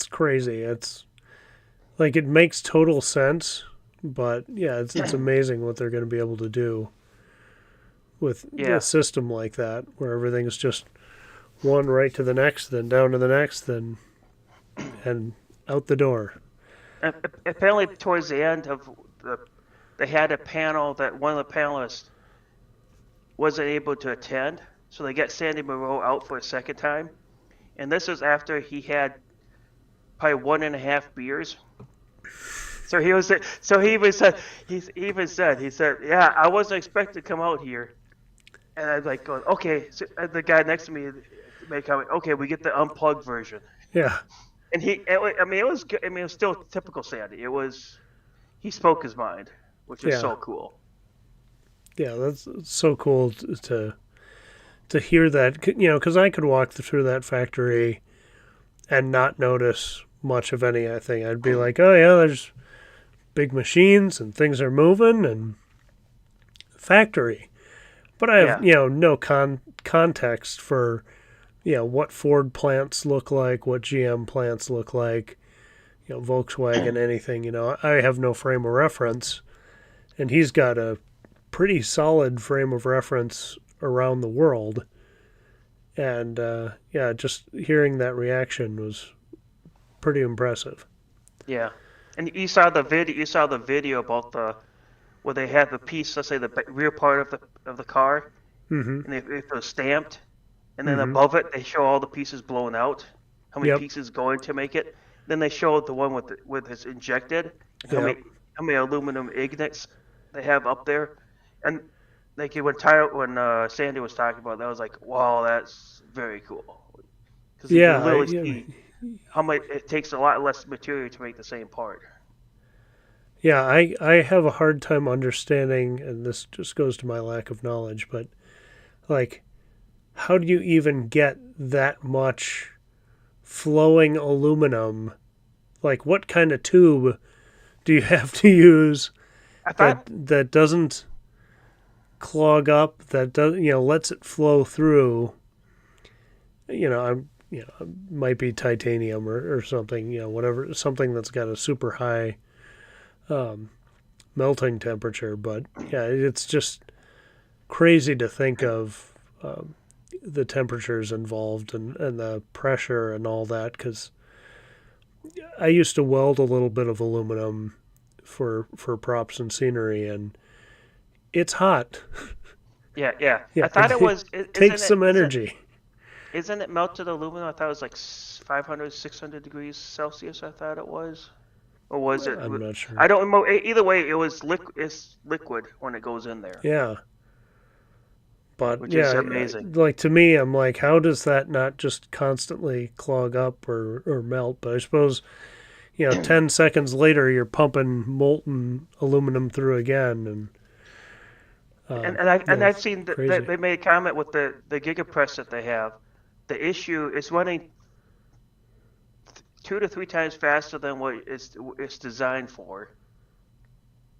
crazy. It's like it makes total sense, but yeah, it's amazing what they're going to be able to do with a Yeah. system like that, where everything's just one right to the next, then down to the next, then and out the door. Apparently, towards the end of the, they had a panel that one of the panelists wasn't able to attend, so they got Sandy Moreau out for a second time. And this was after he had probably 1.5 beers. So he even said, he said, yeah, I wasn't expecting to come out here. And I was like, going, okay. So the guy next to me made a comment, okay, we get the unplugged version. Yeah, And I mean, it was good. I mean, it was still typical Sandy. He spoke his mind, which is yeah, so cool. yeah. That's so cool to to hear that, because I could walk through that factory and not notice much of anything. I'd be like, oh yeah, there's big machines and things are moving and factory. But I have, Yeah. no context for, what Ford plants look like, what GM plants look like, Volkswagen, anything. I have no frame of reference, and he's got a pretty solid frame of reference around the world. And yeah, just hearing that reaction was pretty impressive. Yeah. And you saw the video. You saw the video about the where they had the piece, let's say the rear part of the car, Mm-hmm. and it was stamped, and then Mm-hmm. above it they show all the pieces blown out, how many Yep. pieces going to make it. Then they showed the one with his injected, and Yep. how many aluminum ignits they have up there, and like when Sandy was talking about that, I was like, wow, that's very cool, because you can Yeah. literally see how much it takes a lot less material to make the same part. Yeah. I have a hard time understanding, and this just goes to my lack of knowledge, but like, how do you even get that much flowing aluminum? Like, what kind of tube do you have to use I that thought, doesn't clog up, that does lets it flow through? I'm it might be titanium or something, whatever, something that's got a super high um, melting temperature. But yeah, it's just crazy to think of the temperatures involved and the pressure and all that, because I used to weld a little bit of aluminum for props and scenery, and it's hot. yeah, yeah, Yeah, I thought it was, takes some energy. isn't it melted aluminum? I thought it was like 500, 600 degrees Celsius. I thought it was, or was it? I'm not I sure. don't know. Either way, it was It's liquid when it goes in there, Yeah, but which is yeah, amazing. like to me, I'm like, how does that not just constantly clog up or melt? But I suppose 10 seconds later, you're pumping molten aluminum through again, and And I've seen that crazy. they made a comment with the Giga Press that they have. The issue is running 2 to 3 times faster than what it's designed for,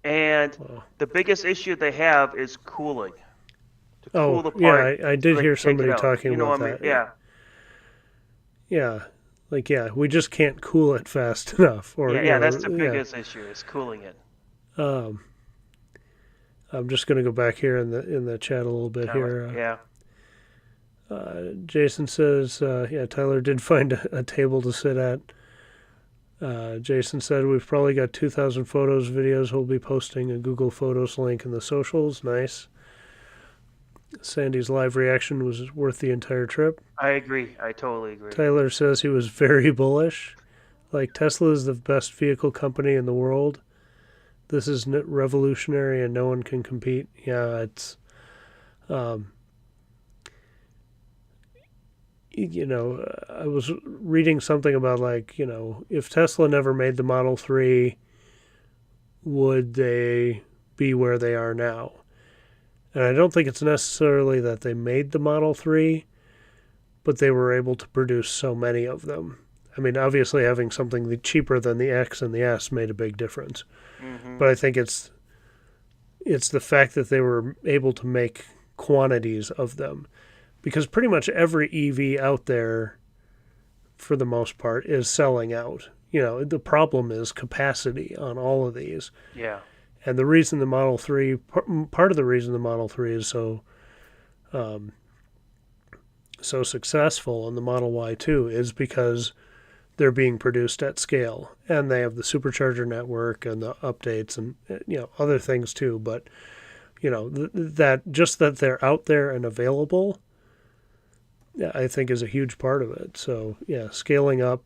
and Wow. the biggest issue they have is cooling to cool Oh the yeah, part I so did they hear can take it somebody out. talking You know about what I mean? that. Yeah, Yeah, like yeah, we just can't cool it fast enough, or yeah, yeah. That's the yeah. biggest issue is cooling it. Um, I'm just gonna go back here in the chat a little bit Kind of like, here. yeah, Jason says, yeah, Tyler did find a table to sit at. Jason said we've probably got 2,000 photos, videos. We'll be posting a Google Photos link in the socials. Nice. Sandy's live reaction was worth the entire trip. I agree. I totally agree. Tyler says he was very bullish. Like, Tesla is the best vehicle company in the world. This is revolutionary and no one can compete. Yeah, it's, um, I was reading something about, like, if Tesla never made the Model 3, would they be where they are now? And I don't think it's necessarily that they made the Model 3, but they were able to produce so many of them. I mean, obviously having something cheaper than the X and the S made a big difference. Hmm. But I think it's the fact that they were able to make quantities of them, because pretty much every EV out there, for the most part, is selling out. The problem is capacity on all of these. Yeah. And the reason the Model 3, part of the reason the Model 3 is um, so successful, and the Model Y too, is because they're being produced at scale, and they have the supercharger network and the updates and other things too. But that just that they're out there and available, I think is a huge part of it. So yeah, scaling up,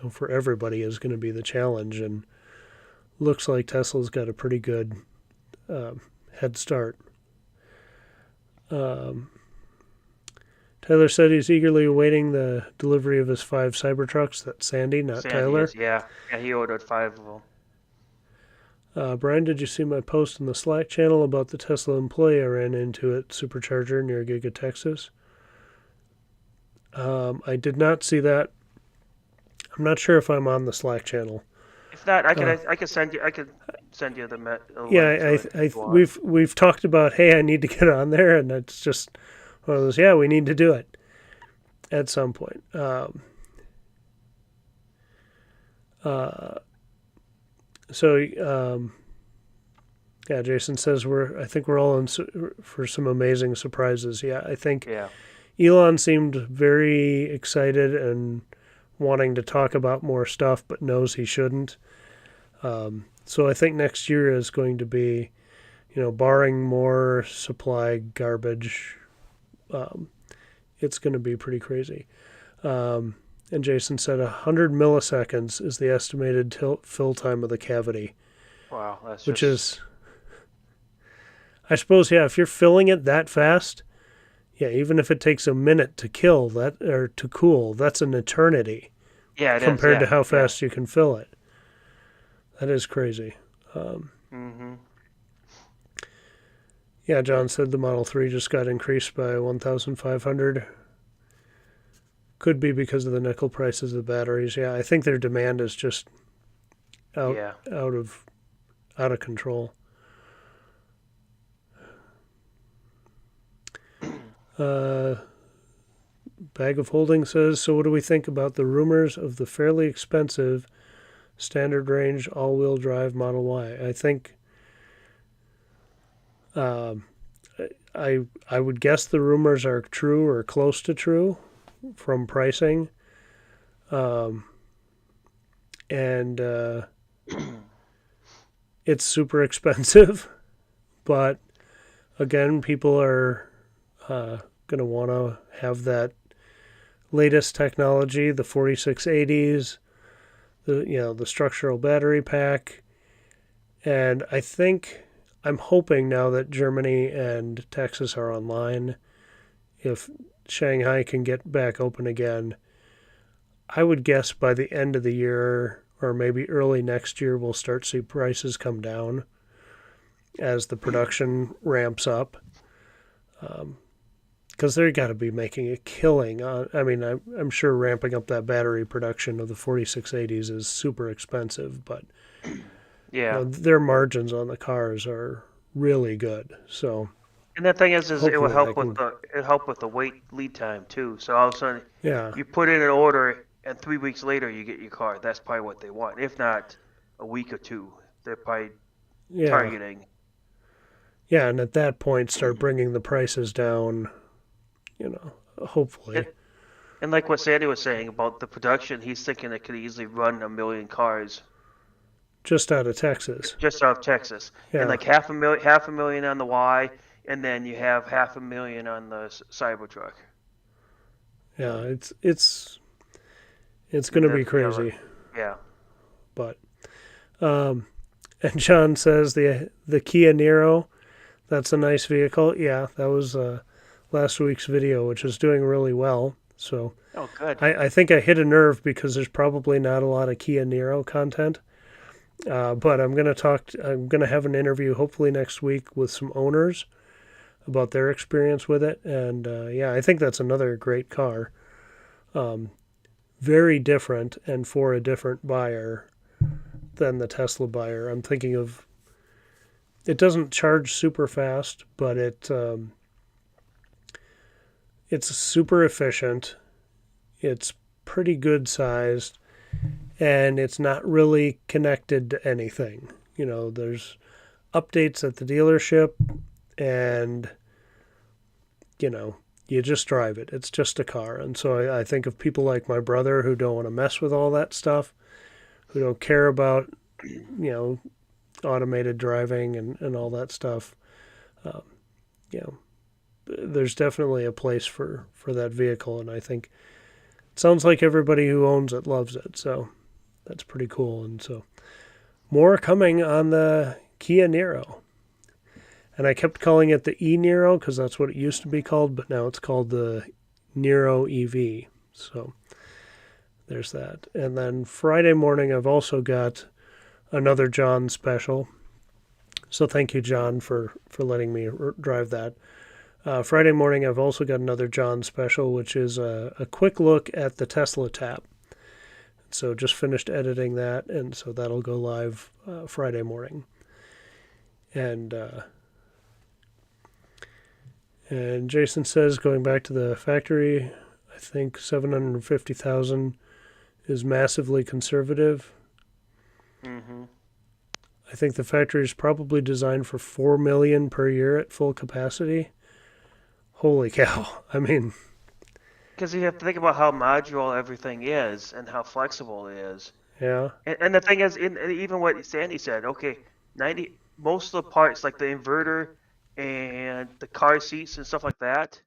for everybody is going to be the challenge, and looks like Tesla's got a pretty good head start. Um, Tyler said he's eagerly awaiting the delivery of his 5 Cybertrucks. That's Sandy, not Sandy is. Tyler. Yeah. Yeah. He ordered 5 of them. Brian, did you see my post in the Slack channel about the Tesla employee I ran into at Supercharger near Giga, Texas? I did not see that. I'm not sure if I'm on the Slack channel. If not, Uh, I could send you a yeah, link to it if you want. we've talked about, hey, I need to get on there, and it's just one of those. Yeah, we need to do it at some point. Uh, so yeah, Jason says I think we're all in for some amazing surprises. Yeah, I think Yeah. Elon seemed very excited and wanting to talk about more stuff, but knows he shouldn't. So I think next year is going to be, barring more supply garbage, um, it's going to be pretty crazy. And Jason said 100 milliseconds is the estimated fill time of the cavity, Wow, that's which just is, I suppose, yeah, if you're filling it that fast, yeah, even if it takes a minute to kill that or to cool, that's an eternity yeah, it is. compared to Yeah, how yeah. fast you can fill it. That is crazy. Um, Mhm. yeah, John said the Model 3 just got increased by 1,500. Could be because of the nickel prices of the batteries. Yeah, I think their demand is just out Yeah. out of out of control. Uh, Bag of Holding says, so what do we think about the rumors of the fairly expensive standard range all-wheel drive Model Y? I think um, I would guess the rumors are true or close to true from pricing, um, and it's super expensive. But again, people are going to want to have that latest technology, the 4680s, the structural battery pack, and I'm hoping now that Germany and Texas are online, if Shanghai can get back open again, I would guess by the end of the year or maybe early next year we'll start to see prices come down as the production ramps up. Because they've got to be making a killing on. I mean, I'm sure ramping up that battery production of the 4680s is super expensive, but Yeah. their margins on the cars are really good. So And the thing is it will hopefully they help with can. the wait lead time too. So all of a sudden, Yeah, you put in an order, and 3 weeks later you get your car. That's probably what they want. If not, a week or two. They're probably yeah, targeting. yeah, and at that point start bringing the prices down. You know, And, hopefully, and like what Sandy was saying about the production, he's thinking it could easily run 1 million cars just out of Texas. just out of Texas, and Yeah, like half a million on the Y, and then you have 500,000 on the Cybertruck. yeah, it's going to be Yeah, crazy, yeah, but and John says the Kia Niro. That's a nice vehicle. Yeah, that was last week's video, which is doing really well. So oh, good. I think I hit a nerve because there's probably not a lot of Kia Niro content. But I'm gonna have an interview hopefully next week with some owners about their experience with it. And yeah, I think that's another great car. Um, Very different and for a different buyer than the Tesla buyer. I'm thinking of it doesn't charge super fast, but it's super efficient. It's pretty good sized, and it's not really connected to anything. There's updates at the dealership, and you know, you just drive it. It's just a car. And so I think of people like my brother who don't want to mess with all that stuff, who don't care about, you know, automated driving and all that stuff. Um, you know, there's definitely a place for that vehicle. And I think it sounds like everybody who owns it loves it. So that's pretty cool. And so more coming on the Kia Niro. And I kept calling it the e-Niro because that's what it used to be called, but now it's called the Niro EV. So there's that. And then Friday morning, I've also got another John special. So thank you, John, for letting me drive that. Friday morning, I've also got another John special, which is a quick look at the Tesla tap. So just finished editing that, and so that'll go live Friday morning. And and Jason says, going back to the factory, I think 750,000 is massively conservative. Mm-hmm. I think the factory is probably designed for 4 million per year at full capacity. Holy cow! I mean, Because you have to think about how modular everything is and how flexible it is. yeah, And the thing is, in even what Sandy said, okay, 90 most of the parts like the inverter and the car seats and stuff like that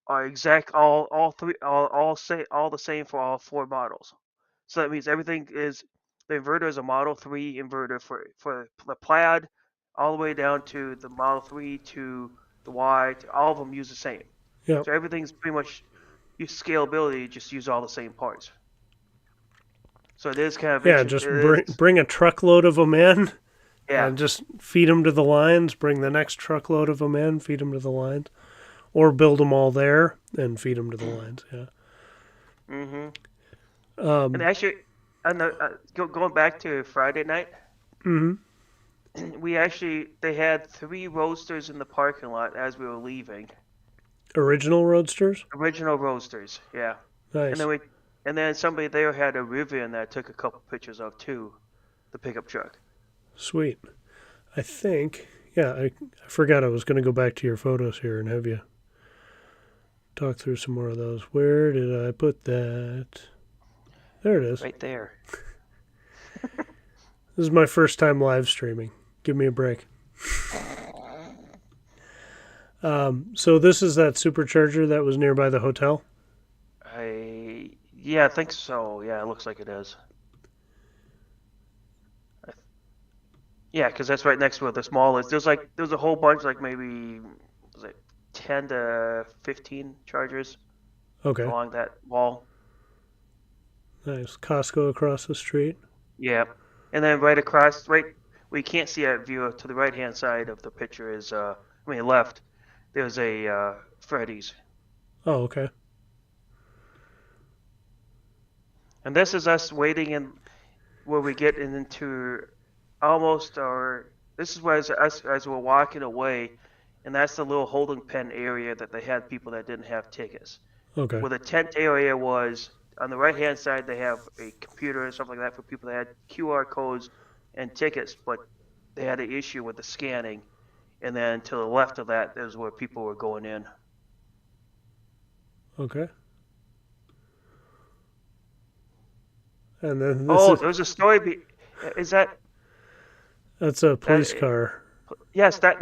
are exact all three all the same for all four models. So that means everything is the inverter is a Model 3 inverter for the Plaid, all the way down to the Model 3 to the Y. All of them use the same. yeah, So everything's pretty much use scalability. Just use all the same parts. So it is kind of yeah. interesting. Just It is, bring a truckload of them in yeah. and just feed them to the lines. Bring the next truckload of them in, feed them to the lines, or build them all there and feed them to the lines. Yeah. Mhm. And Um. actually, on the going back to Friday night, Mm-hmm. they had three roasters in the parking lot as we were leaving. Original roadsters. Original roasters, yeah. And then Nice. we and then somebody there had a Rivian that I took a couple pictures of too, the pickup truck. Sweet. I think. Yeah. I forgot I was going to go back to your photos here and have you talk through some more of those. Where did I put that? There it is. Right there. This is my first time live streaming. Give me a break. So this is that supercharger that was nearby the hotel. I think so. Yeah, it looks like it is. Yeah, because that's right next to where the smallest. There's a whole bunch, like maybe was it 10 to 15 chargers Okay, along that wall. nice. Costco across the street. Yeah, and then right across, right we can't see a view to the right hand side of the picture is I mean left. There's a Freddy's, Oh, okay. and this is us waiting in where we get into almost our. This is where as we're walking away, and that's the little holding pen area that they had people that didn't have tickets. Okay. Where the tent area was on the right hand side, they have a computer and stuff like that for people that had QR codes and tickets, but they had an issue with the scanning. And then to the left of that is where people were going in. Okay. And then this Oh, is there's a story. Is that that's a that? police car. Yes, that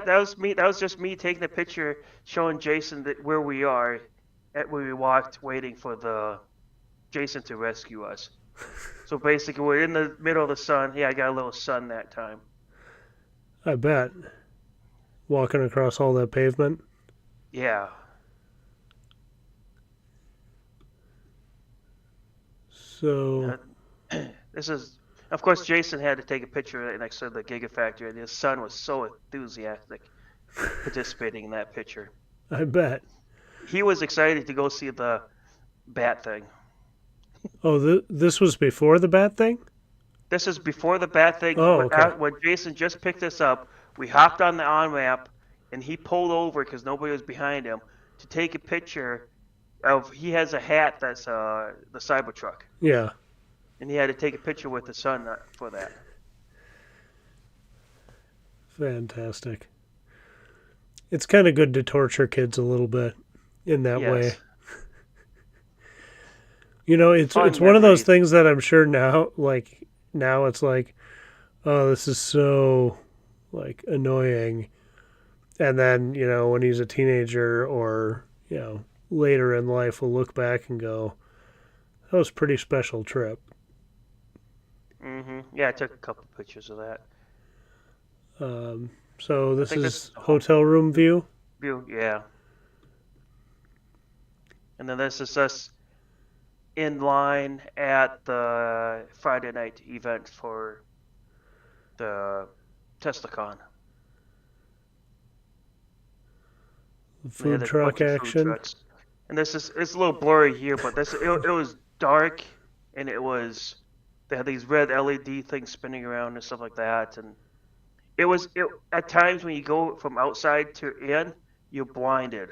was me. That was just me taking a picture showing Jason that where we are, at where we walked, waiting for the Jason to rescue us. So basically, we're in the middle of the sun. Yeah, I got a little sun that time. I bet. Walking across all that pavement. Yeah. So Uh, this is, of course, Jason had to take a picture right next to the Gigafactory, and his son was so enthusiastic participating in that picture. I bet. He was excited to go see the bat thing. Oh, this was before the bat thing. This is before the bat thing. Oh, okay. When Jason just picked us up, we hopped on the on ramp, and he pulled over because nobody was behind him to take a picture of. He has a hat that's the Cybertruck, Yeah. and he had to take a picture with his son for that. Fantastic. It's kind of good to torture kids a little bit in that way. Yes, You know, fun it's one of those memories. things that I'm sure now it's like, oh, this is so like annoying. And then, when he's a teenager or, later in life we'll look back and go, that was a pretty special trip. Yeah, I took a couple pictures of that. So I this think this is is the home hotel room view. view. Yeah, and then this is us in line at the Friday night event for the TeslaCon. They Food had a truck bunch of food action. trucks, and this is it's a little blurry here, but it was dark, and it was they had these red LED things spinning around and stuff like that, and it at times when you go from outside to in, you're blinded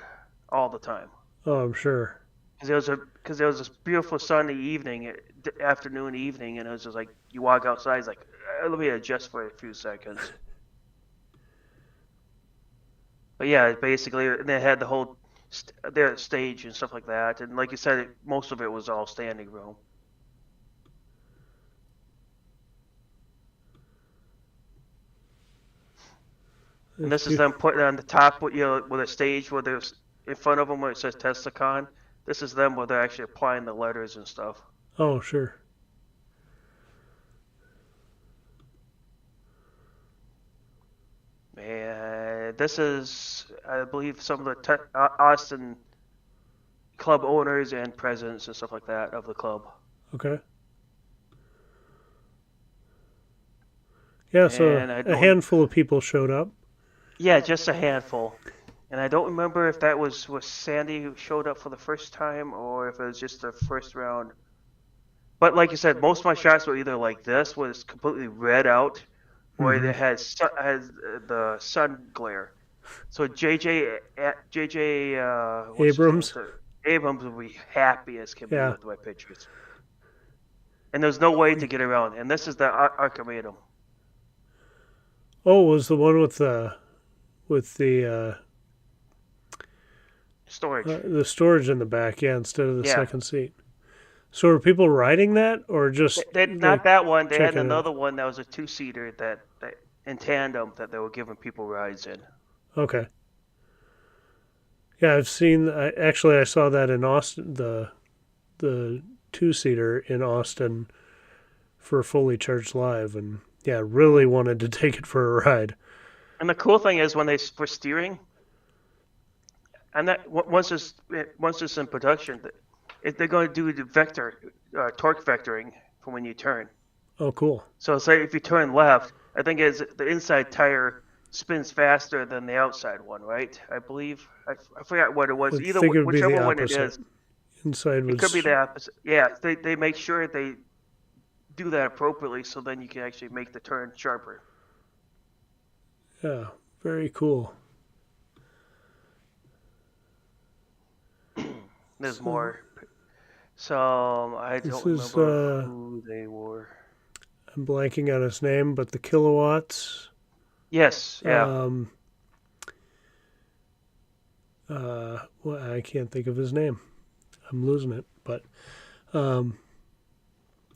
all the time Oh, I'm sure. because there was this beautiful sunny evening, afternoon, evening, and it was just like you walk outside, it's like let me adjust for a few seconds. But yeah, basically, they had the whole their stage and stuff like that, and like you said, most of it was all standing room. And It's this is be- them putting on the top, with a stage where there's in front of them where it says TeslaCon. This is them where they're actually applying the letters and stuff. oh, sure. And this is, I believe, some of the Austin club owners and presidents and stuff like that of the club. Okay. Yeah, so And I a don't, handful of people showed up. yeah, just a handful. And I don't remember if that was Sandy who showed up for the first time or if it was just the first round. But like you said, most of my shots were either like this, was completely red out, or Hmm. it has the sun glare. So JJ, what's his name? Abrams. Abrams will be happy as can be Yeah. with my pictures. And there's no way to get around. And this is the Archimedum Oh, it was the one with storage. the storage in the back, yeah, instead of the Yeah, second seat. So were people riding that, or just not like that one. They had checking it out? another one that was a two-seater that in tandem that they were giving people rides in. Okay. Yeah, I've seen. Actually, I saw that in Austin, the two seater in Austin for Fully Charged Live, and yeah, really wanted to take it for a ride. And the cool thing is when they for steering, and that once it's in production, they're going to do the torque vectoring for when you turn. Oh, cool. So say if you turn left, I think it's the inside tire spins faster than the outside one, right? I believe I forgot what it was. I think it would be the Whichever one it opposite. is, Inside it could be was, the opposite. Yeah, they make sure they do that appropriately, so then you can actually make the turn sharper. yeah, very cool. There's So more. So I this don't is, remember who they were. I'm blanking on his name, but the kilowatts. Yes, yeah. Um, well, I can't think of his name. I'm losing it, but um,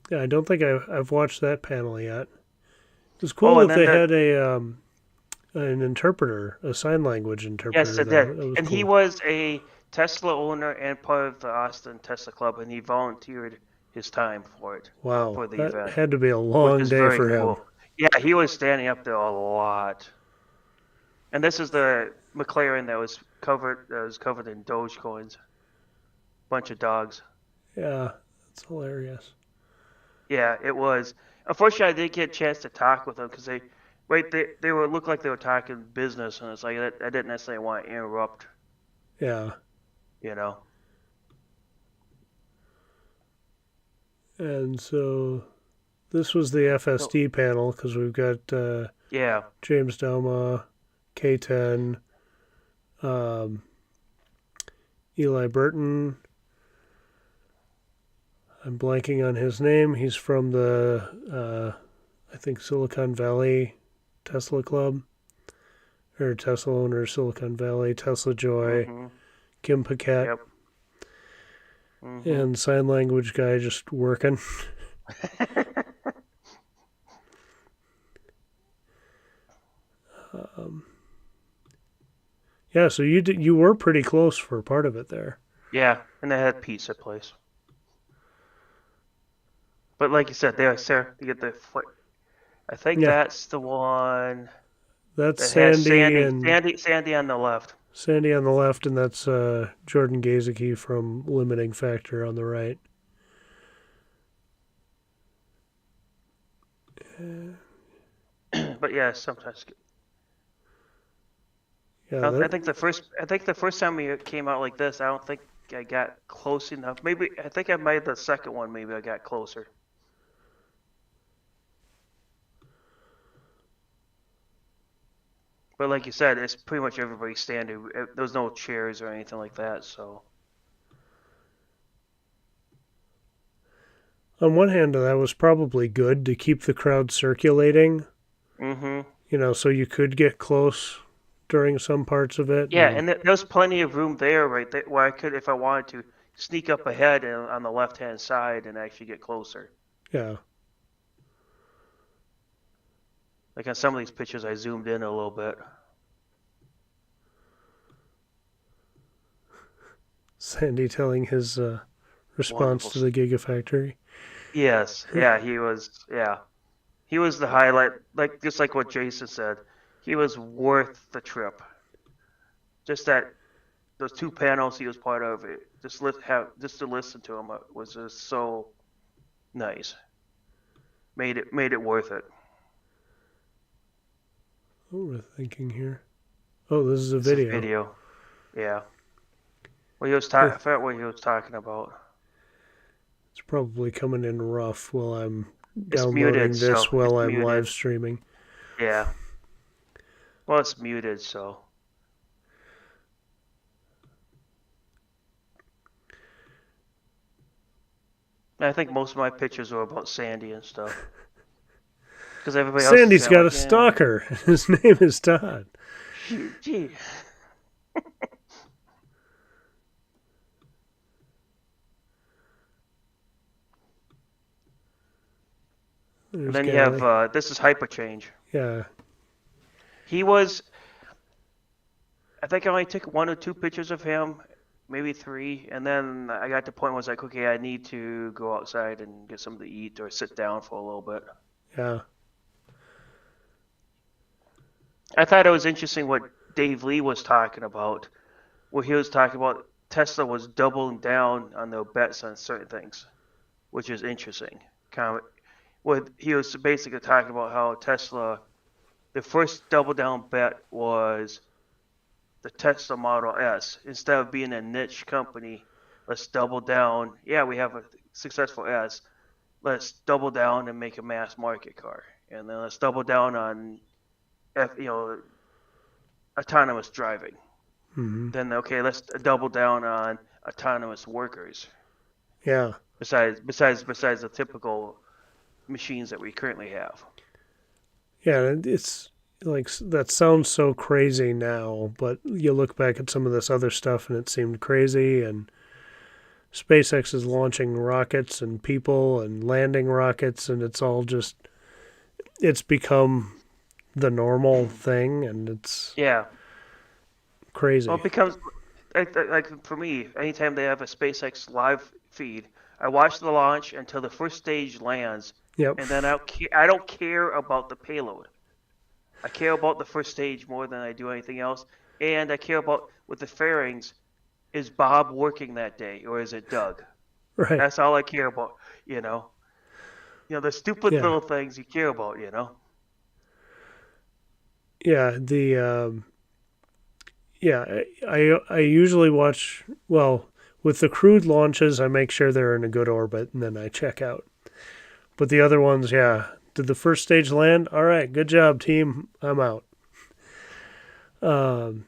yeah, I don't think I've watched that panel yet. It was cool Oh, and that then they the had an interpreter, a sign language yes, interpreter, it though. did. That was And he cool. was a Tesla owner and part of the Austin Tesla Club, and he volunteered his time for it, Wow, for the that event, had to be a which long is day very for him. cool. Yeah, he was standing up there a lot. And this is the McLaren that was covered in Dogecoins. Bunch of dogs. Yeah, that's hilarious. Yeah, it was. Unfortunately, I didn't get a chance to talk with them because they were looked like they were talking business, and it's like I didn't necessarily want to interrupt, Yeah, you know. and so this was the So FSD panel because we've got yeah, James Doma, K10, um, Eli Burton. I'm blanking on his name. He's from I think Silicon Valley Tesla Club, or Tesla owner, Silicon Valley, Tesla Joy, mhm, Kim Paquette, yep, mhm. and sign language guy just working. Um, yeah, so you were pretty close for part of it there. Yeah, and they had pizza place. But like you said, Sarah, you get the. I think Yeah, that's the one that's that has Sandy and Sandy on the left. Sandy on the left, and that's Jordan Gazeke from Limiting Factor on the right. But yeah, sometimes Yeah, that I think the first time we came out like this, I don't think I got close enough. Maybe I think I made the second one. Maybe I got closer. But like you said, it's pretty much everybody standing. There's no chairs or anything like that. So on one hand, that was probably good to keep the crowd circulating. hmm So you could get close during some parts of it, yeah, and and there's plenty of room there, right there, where I could, if I wanted to, sneak up ahead and on the left hand side and actually get closer. yeah, Like on some of these pictures, I zoomed in a little bit. Sandy telling his response Wonderful. to the Gigafactory. Yes, yeah, he was. Yeah, he was the highlight. Like just like what Jason said, he was worth the trip. Just that those two panels he was part of, it just to listen to him was just so nice. Made it worth it. What we're thinking here. Oh, this is a It's a video. video. Yeah. Well, I forgot what he was talking about. It's probably coming in rough while I'm It's muted, downloading so this while it's I'm live muted. streaming. Yeah. Well, it's muted, so. I think most of my pictures are about Sandy and stuff. Because everybody else is Sandy's kind of got like, a yeah, stalker. His name is Todd. shoot, gee. And There's then you have, Galley. this is Hyperchange. Yeah. He was, I think I only took one or two pictures of him, maybe three. And then I got to the point where I was like, okay, I need to go outside and get something to eat or sit down for a little bit. Yeah. I thought it was interesting what Dave Lee was talking about, where he was talking about Tesla was doubling down on their bets on certain things, which is interesting. Kind of, what he was basically talking about how Tesla, the first double down bet was the Tesla Model S. Instead of being a niche company, let's double down. Yeah, we have a successful S. Let's double down and make a mass market car, and then let's double down on, you know, autonomous driving. Mm-hmm. Then okay, let's double down on autonomous workers. Yeah. Besides the typical machines that we currently have. Yeah. It's like that sounds so crazy now, but you look back at some of this other stuff and it seemed crazy. And SpaceX is launching rockets and people and landing rockets, and it's become the normal thing, and it's Yeah. Well, crazy. it becomes like for me, anytime they have a SpaceX live feed, I watch the launch until the first stage lands, Yep. and then I don't care about the payload. I care about the first stage more than I do anything else, and I care about with the fairings. Is Bob working that day, or is it Doug? Right. That's all I care about. You know, the stupid Yeah. little things you care about. Yeah. I usually watch, well, with the crewed launches, I make sure they're in a good orbit and then I check out. But the other ones, yeah. Did the first stage land? All right, good job, team. I'm out. Um,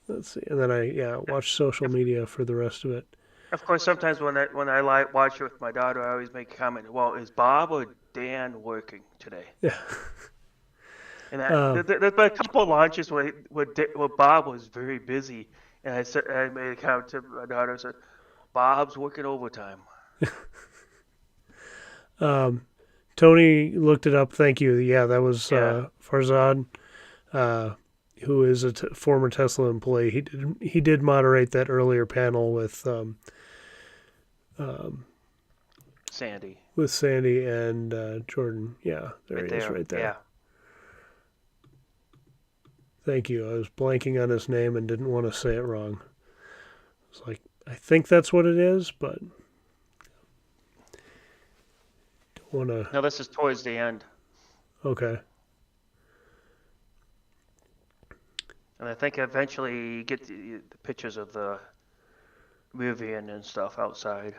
let's see, and then I watch social media for the rest of it. Of course, sometimes when I watch it with my daughter, I always make a comment. Well, is Bob or Dan working today? Yeah. And Um, there's been a couple of launches where Bob was very busy, and I made a comment to my daughter. I said, "Bob's working overtime." um, Tony looked it up. Thank you. Yeah, that was Yeah, Farzad, uh, who is a former Tesla employee. He did moderate that earlier panel um, Sandy, with Sandy and Jordan. Yeah, there right he is, there. right there. Yeah, Thank you. I was blanking on his name and didn't want to say it wrong. It's like I think that's what it is, but don't want to. no, this is towards the end. Okay. And I think eventually you get the pictures of the Rivian and stuff outside.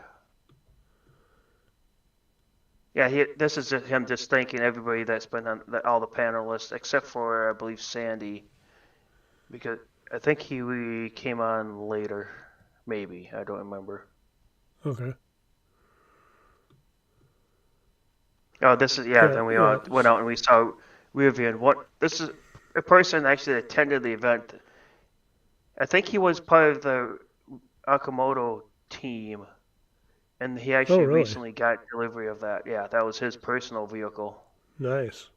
Yeah, this is him just thanking everybody that's been on all the panelists except for I believe Sandy, because I think he came on later, maybe I don't remember. Okay. Oh, this is yeah. Yeah. Then we Yeah. all went out and we saw Rivian. What this is a person actually attended the event. I think he was part of the Akamoto team, and he Oh, actually really? recently got delivery of that. Yeah, that was his personal vehicle. Nice.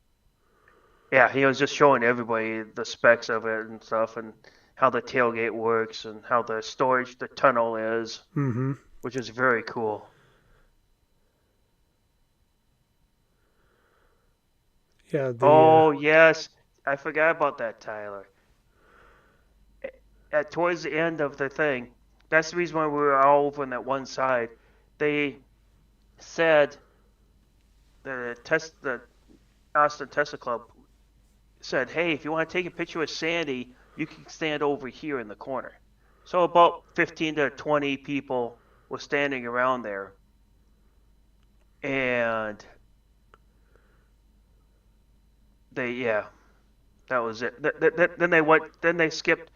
Yeah, he was just showing everybody the specs of it and stuff, and how the tailgate works, and how the storage, the tunnel is, Mm-hmm. which is very cool. Yeah. The. Oh yes, I forgot about that, Tyler. Towards the end of the thing, that's the reason why we were all over on that one side. They said the Austin Tesla Club said, "Hey, if you want to take a picture with Sandy, you can stand over here in the corner." So about 15 to 20 people were standing around there, and yeah, that was it. Then they went, then they skipped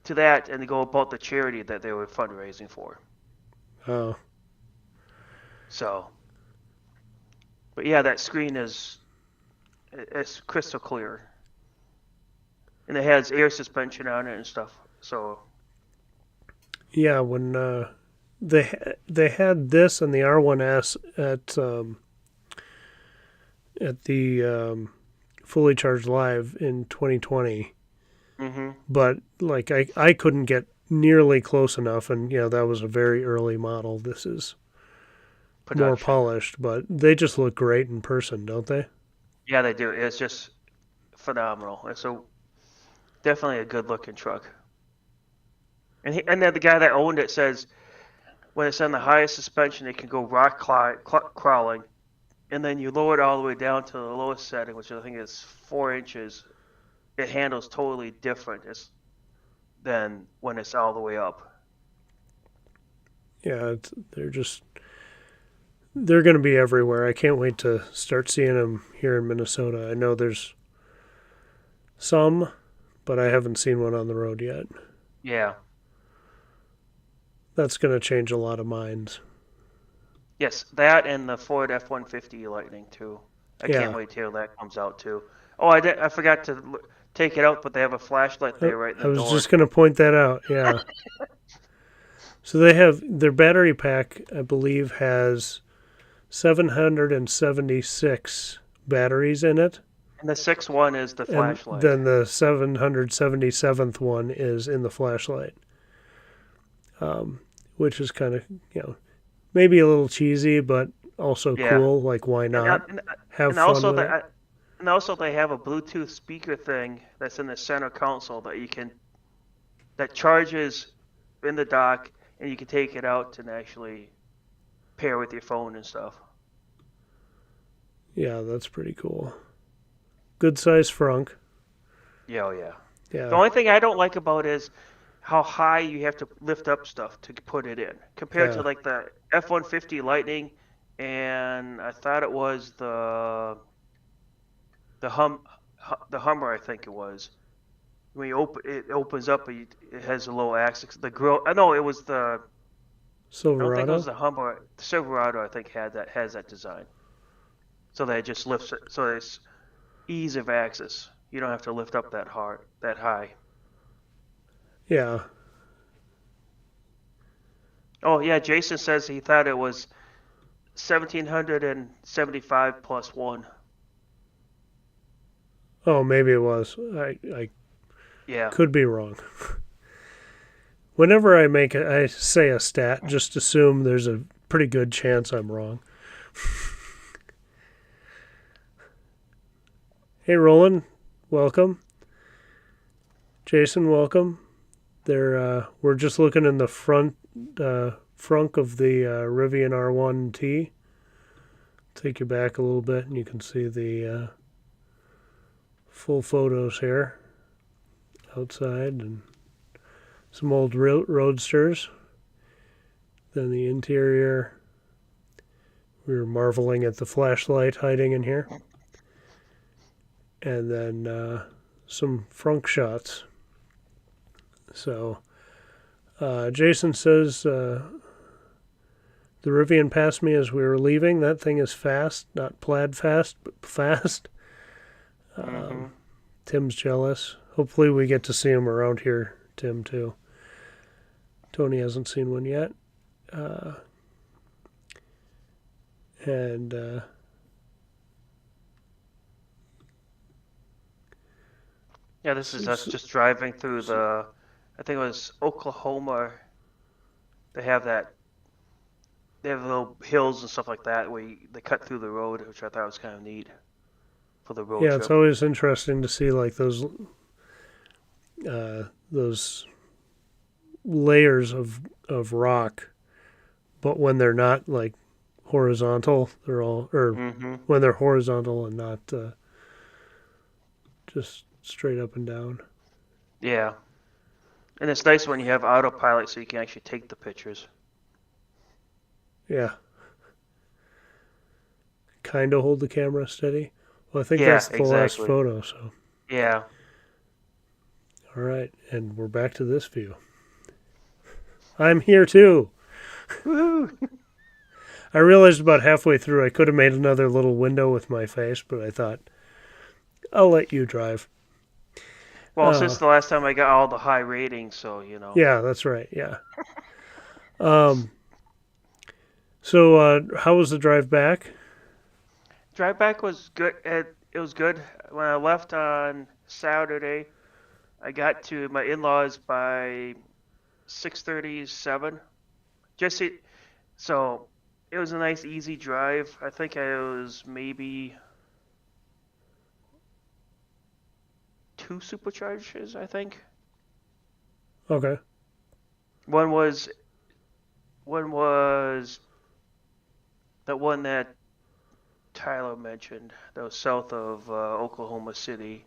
to that and they go about the charity that they were fundraising for. Oh. So, but yeah, that screen is it's crystal clear, and it has air suspension on it and stuff. So Yeah. When they had this and the R1S at the Fully Charged Live in 2020, hmm but like I couldn't get nearly close enough, and that was a very early model. This is more production. polished, but they just look great in person, don't they? Yeah, they do. It's just phenomenal. It's a definitely a good looking truck. And then the guy that owned it says when it's on the highest suspension, it can go crawling, and then you lower it all the way down to the lowest setting, which I think is 4 inches. It handles totally different than when it's all the way up. Yeah, they're going to be everywhere. I can't wait to start seeing them here in Minnesota. I know there's some, but I haven't seen one on the road yet. Yeah. That's going to change a lot of minds. Yes, that and the Ford F-150 Lightning too. I can't Yeah, wait till that comes out too. Oh, I forgot to take it out, but they have a flashlight there right in I the was just door. going to point that out. Yeah. So they have their battery pack, I believe, has 776 batteries in it. And the sixth one is the And flashlight. then the 777th one is in the flashlight, which is kind of, maybe a little cheesy, but also Yeah. cool. Like, why And not have and fun also with it? they have a Bluetooth speaker thing that's in the center console that charges in the dock, and you can take it out and actually pair with your phone and stuff. Yeah, that's pretty cool. Good size frunk. Yeah, oh yeah. The Yeah, only thing I don't like about it is how high you have to lift up stuff to put it in compared to yeah. like the F-150 Lightning, and I thought it was the the Hummer, I think it was. When you open it opens up, it has a low axis. The grill. I know it was the. I don't think it was Silverado. the Hummer. The Silverado, I think, has that design. So that it just lifts it. So it's ease of access. You don't have to lift up that high. Yeah. Oh yeah, Jason says he thought it was 1,775 plus one. Oh, maybe it was. I Yeah. could be wrong. Whenever I say a stat, just assume there's a pretty good chance I'm wrong. Hey, Roland, welcome. Jason, welcome. We're just looking in the front of the Rivian R1T. Take you back a little bit, and you can see the full photos here. outside and some old roadsters. Then the interior, we were marveling at the flashlight hiding in here. And then some frunk shots. So Jason says the Rivian passed me as we were leaving. That thing is fast, not plaid fast, but fast. Mm-hmm. Tim's jealous. Hopefully we get to see him around here, Tim, too. Tony hasn't seen one yet. And Yeah, this is us just driving through the, I think it was Oklahoma. They have that, they have little hills and stuff like that where they cut through the road, which I thought was kind of neat for the road yeah, it's trip. always interesting to see like those layers of rock, but when they're not like horizontal, they're all Mm-hmm. when they're horizontal and not just straight up and down. Yeah. And it's nice when you have autopilot so you can actually take the pictures. Yeah, kind of hold the camera steady. Well, I think Yeah, that's the last exactly. photo. So, Yeah. all right, and we're back to this view. I'm here too. Woohoo! I realized about halfway through I could have made another little window with my face, but I thought I'll let you drive. Well, since the last time I got all the high ratings, so Yeah, that's right. Yeah. Um. So, how was the drive back? drive back was good. It was good. When I left on Saturday, I got to my in-laws by 6:37. Just it, so it was a nice easy drive. I think I was maybe two superchargers. I think Okay. one was one was the one that Tyler mentioned, that was south of Oklahoma City,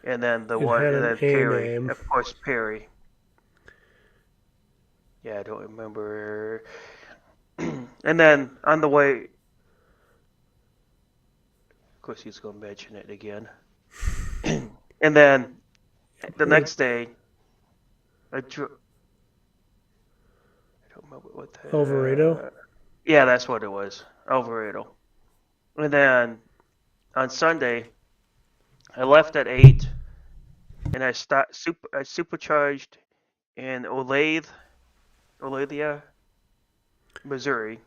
and then the It one, had and an then A Perry, name. of course, Perry. Yeah, I don't remember. And then on the way, of course, he's going to mention it again. And then the next day, I don't remember what Alvarado. yeah, that's what it was, Alvarado. And then on Sunday, I left at 8, and I supercharged in Olathe, Missouri.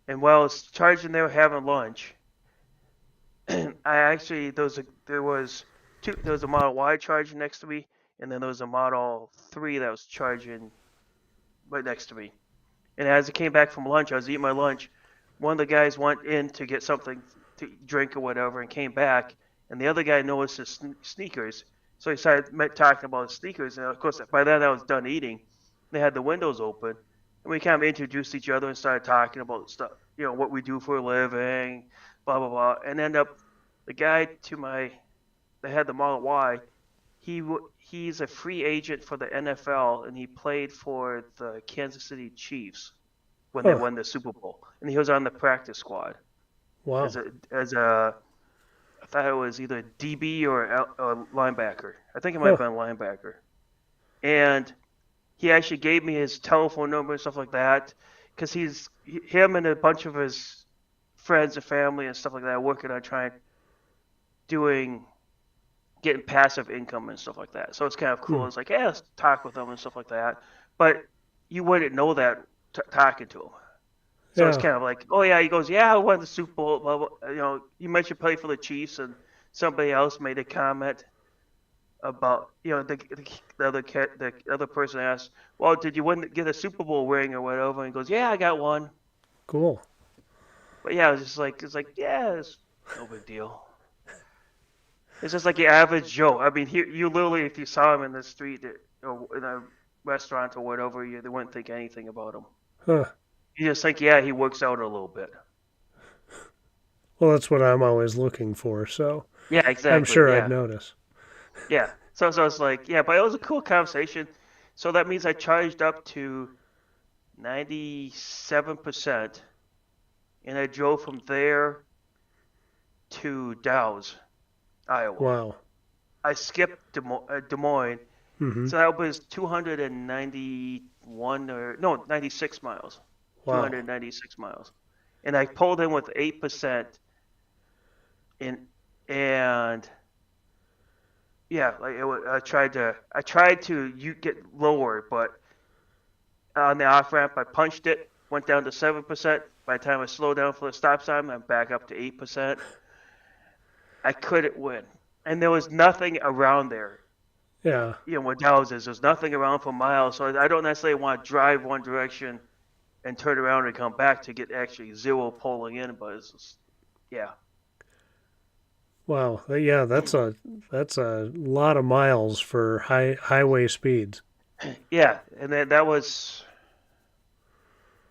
And while I was charging there having lunch, I actually there was a Model Y charging next to me, and then there was a Model 3 that was charging right next to me. And as I came back from lunch, I was eating my lunch. One of the guys went in to get something to drink or whatever, and came back. And the other guy noticed his sneakers, so he started talking about his sneakers. And of course, by then I was done eating. They had the windows open, and we kind of introduced each other and started talking about stuff, what we do for a living, blah blah blah. And end up the guy that had the Model Y. He's a free agent for the NFL, and he played for the Kansas City Chiefs when they Huh. won the Super Bowl, and he was on the practice squad as Wow. a I thought it was either DB or linebacker. I think it might have Huh. been linebacker. And he actually gave me his telephone number and stuff like that, because him and a bunch of his friends and family and stuff like that are working on doing getting passive income and stuff like that. So it's kind of Hmm. cool. It's like, yeah, let's talk with them and stuff like that. But you wouldn't know that talking to him. So it's Yeah. kind of like, oh yeah, he goes, yeah, I won the Super Bowl. Blah, blah. You mentioned play for the Chiefs, and somebody else made a comment about, the other person asked, well, did you get a Super Bowl ring or whatever? And he goes, yeah, I got one. Cool. But yeah, it's like, yeah, it's no big deal. It's just like your average Joe. I mean, you literally, if you saw him in the street or in a restaurant or whatever, they wouldn't think anything about him. Huh. You just think, yeah, he works out a little bit. Well, that's what I'm always looking for, so Yeah, I'm exactly. sure I'd Yeah, notice. yeah. So I was like, yeah, but it was a cool conversation. So that means I charged up to 97%, and I drove from there to Dow's, Iowa. Wow. I skipped Des Moines, Mm-hmm. so that was 291 or no 96 miles, Wow. 296 miles, and I pulled in with 8%, and and yeah, like I tried to you get lower, but on the off ramp I punched it, went down to 7%. By the time I slowed down for the stop sign, I'm back up to 8%. I couldn't win, and there was nothing around there. Yeah. Where Dallas is, there's nothing around for miles, so I don't necessarily want to drive one direction and turn around and come back to get actually zero pulling in, but it's just, yeah. Wow. Yeah, that's a lot of miles for highway speeds. Yeah, and then that was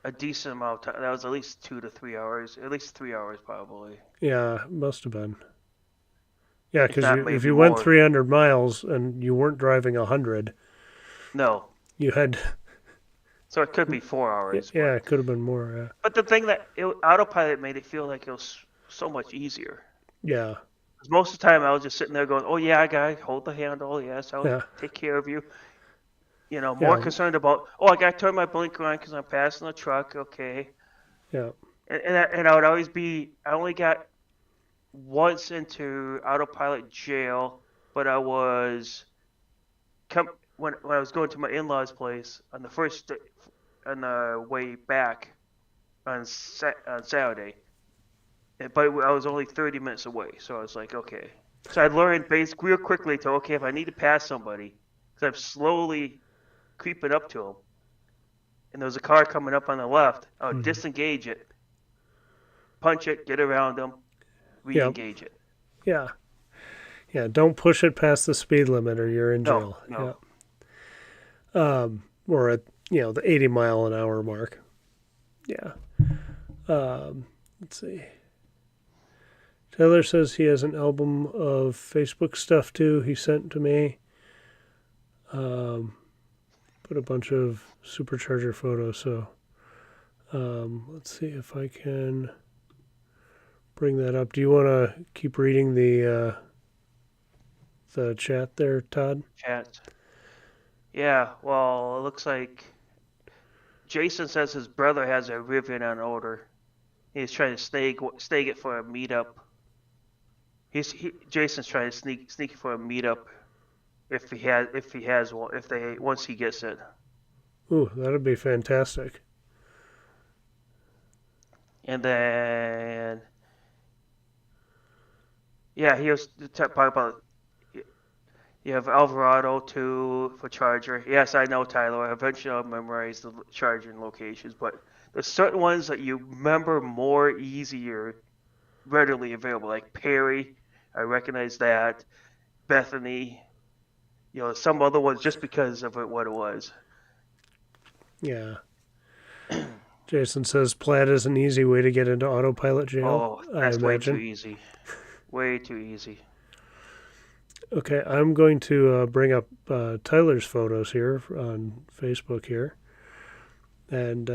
a decent amount of time. That was at least 2 to 3 hours, at least 3 hours probably, Yeah, must have been. Yeah, if because not if maybe you went more. 300 miles and you weren't driving 100, No, you had so it could be 4 hours, yeah, but it could have been more. the thing that autopilot made it feel like it was so much easier. Yeah, 'Cause most of the time I was just sitting there going, "Oh yeah, I got to hold the handle. Yes, I'll yeah, take care of you." More yeah, concerned about, oh, I got to turn my blinker on because I'm passing a truck. Okay, yeah. and I would always be. I only got once into autopilot jail, but I was when I was going to my in-laws' place on on the way back on Saturday, but I was only 30 minutes away, so I was like, okay. So I learned basically real quickly to okay, if I need to pass somebody, because I'm slowly creeping up to them, and there was a car coming up on the left, I would Hmm. disengage it, punch it, get around them, Yep. re-engage it. Yeah. Yeah. Don't push it past the speed limit or you're in No, jail. no. Yeah. Or at the 80-mile-an-hour mark. Yeah. Let's see. Taylor says he has an album of Facebook stuff too. He sent to me. Um, put a bunch of supercharger photos. So let's see if I can bring that up. Do you want to keep reading the chat there, Todd? Chat. Yeah, well, it looks like Jason says his brother has a Rivian on order. He's trying to snag it for a meetup. Jason's trying to sneak it for a meetup if he has one if they once he gets it. Ooh, that'd be fantastic. And then yeah, he was talking about you have Alvarado too for charger. Yes, I know Tyler. Eventually I'll memorize the charging locations, but there's certain ones that you remember more easier, readily available, like Perry. I recognize that. Bethany. Some other ones just because of what it was. Yeah. Jason says Plaid is an easy way to get into autopilot jail, Oh, I that's way too imagine. easy. Way too easy. Okay, I'm going to bring up Tyler's photos here on Facebook here. And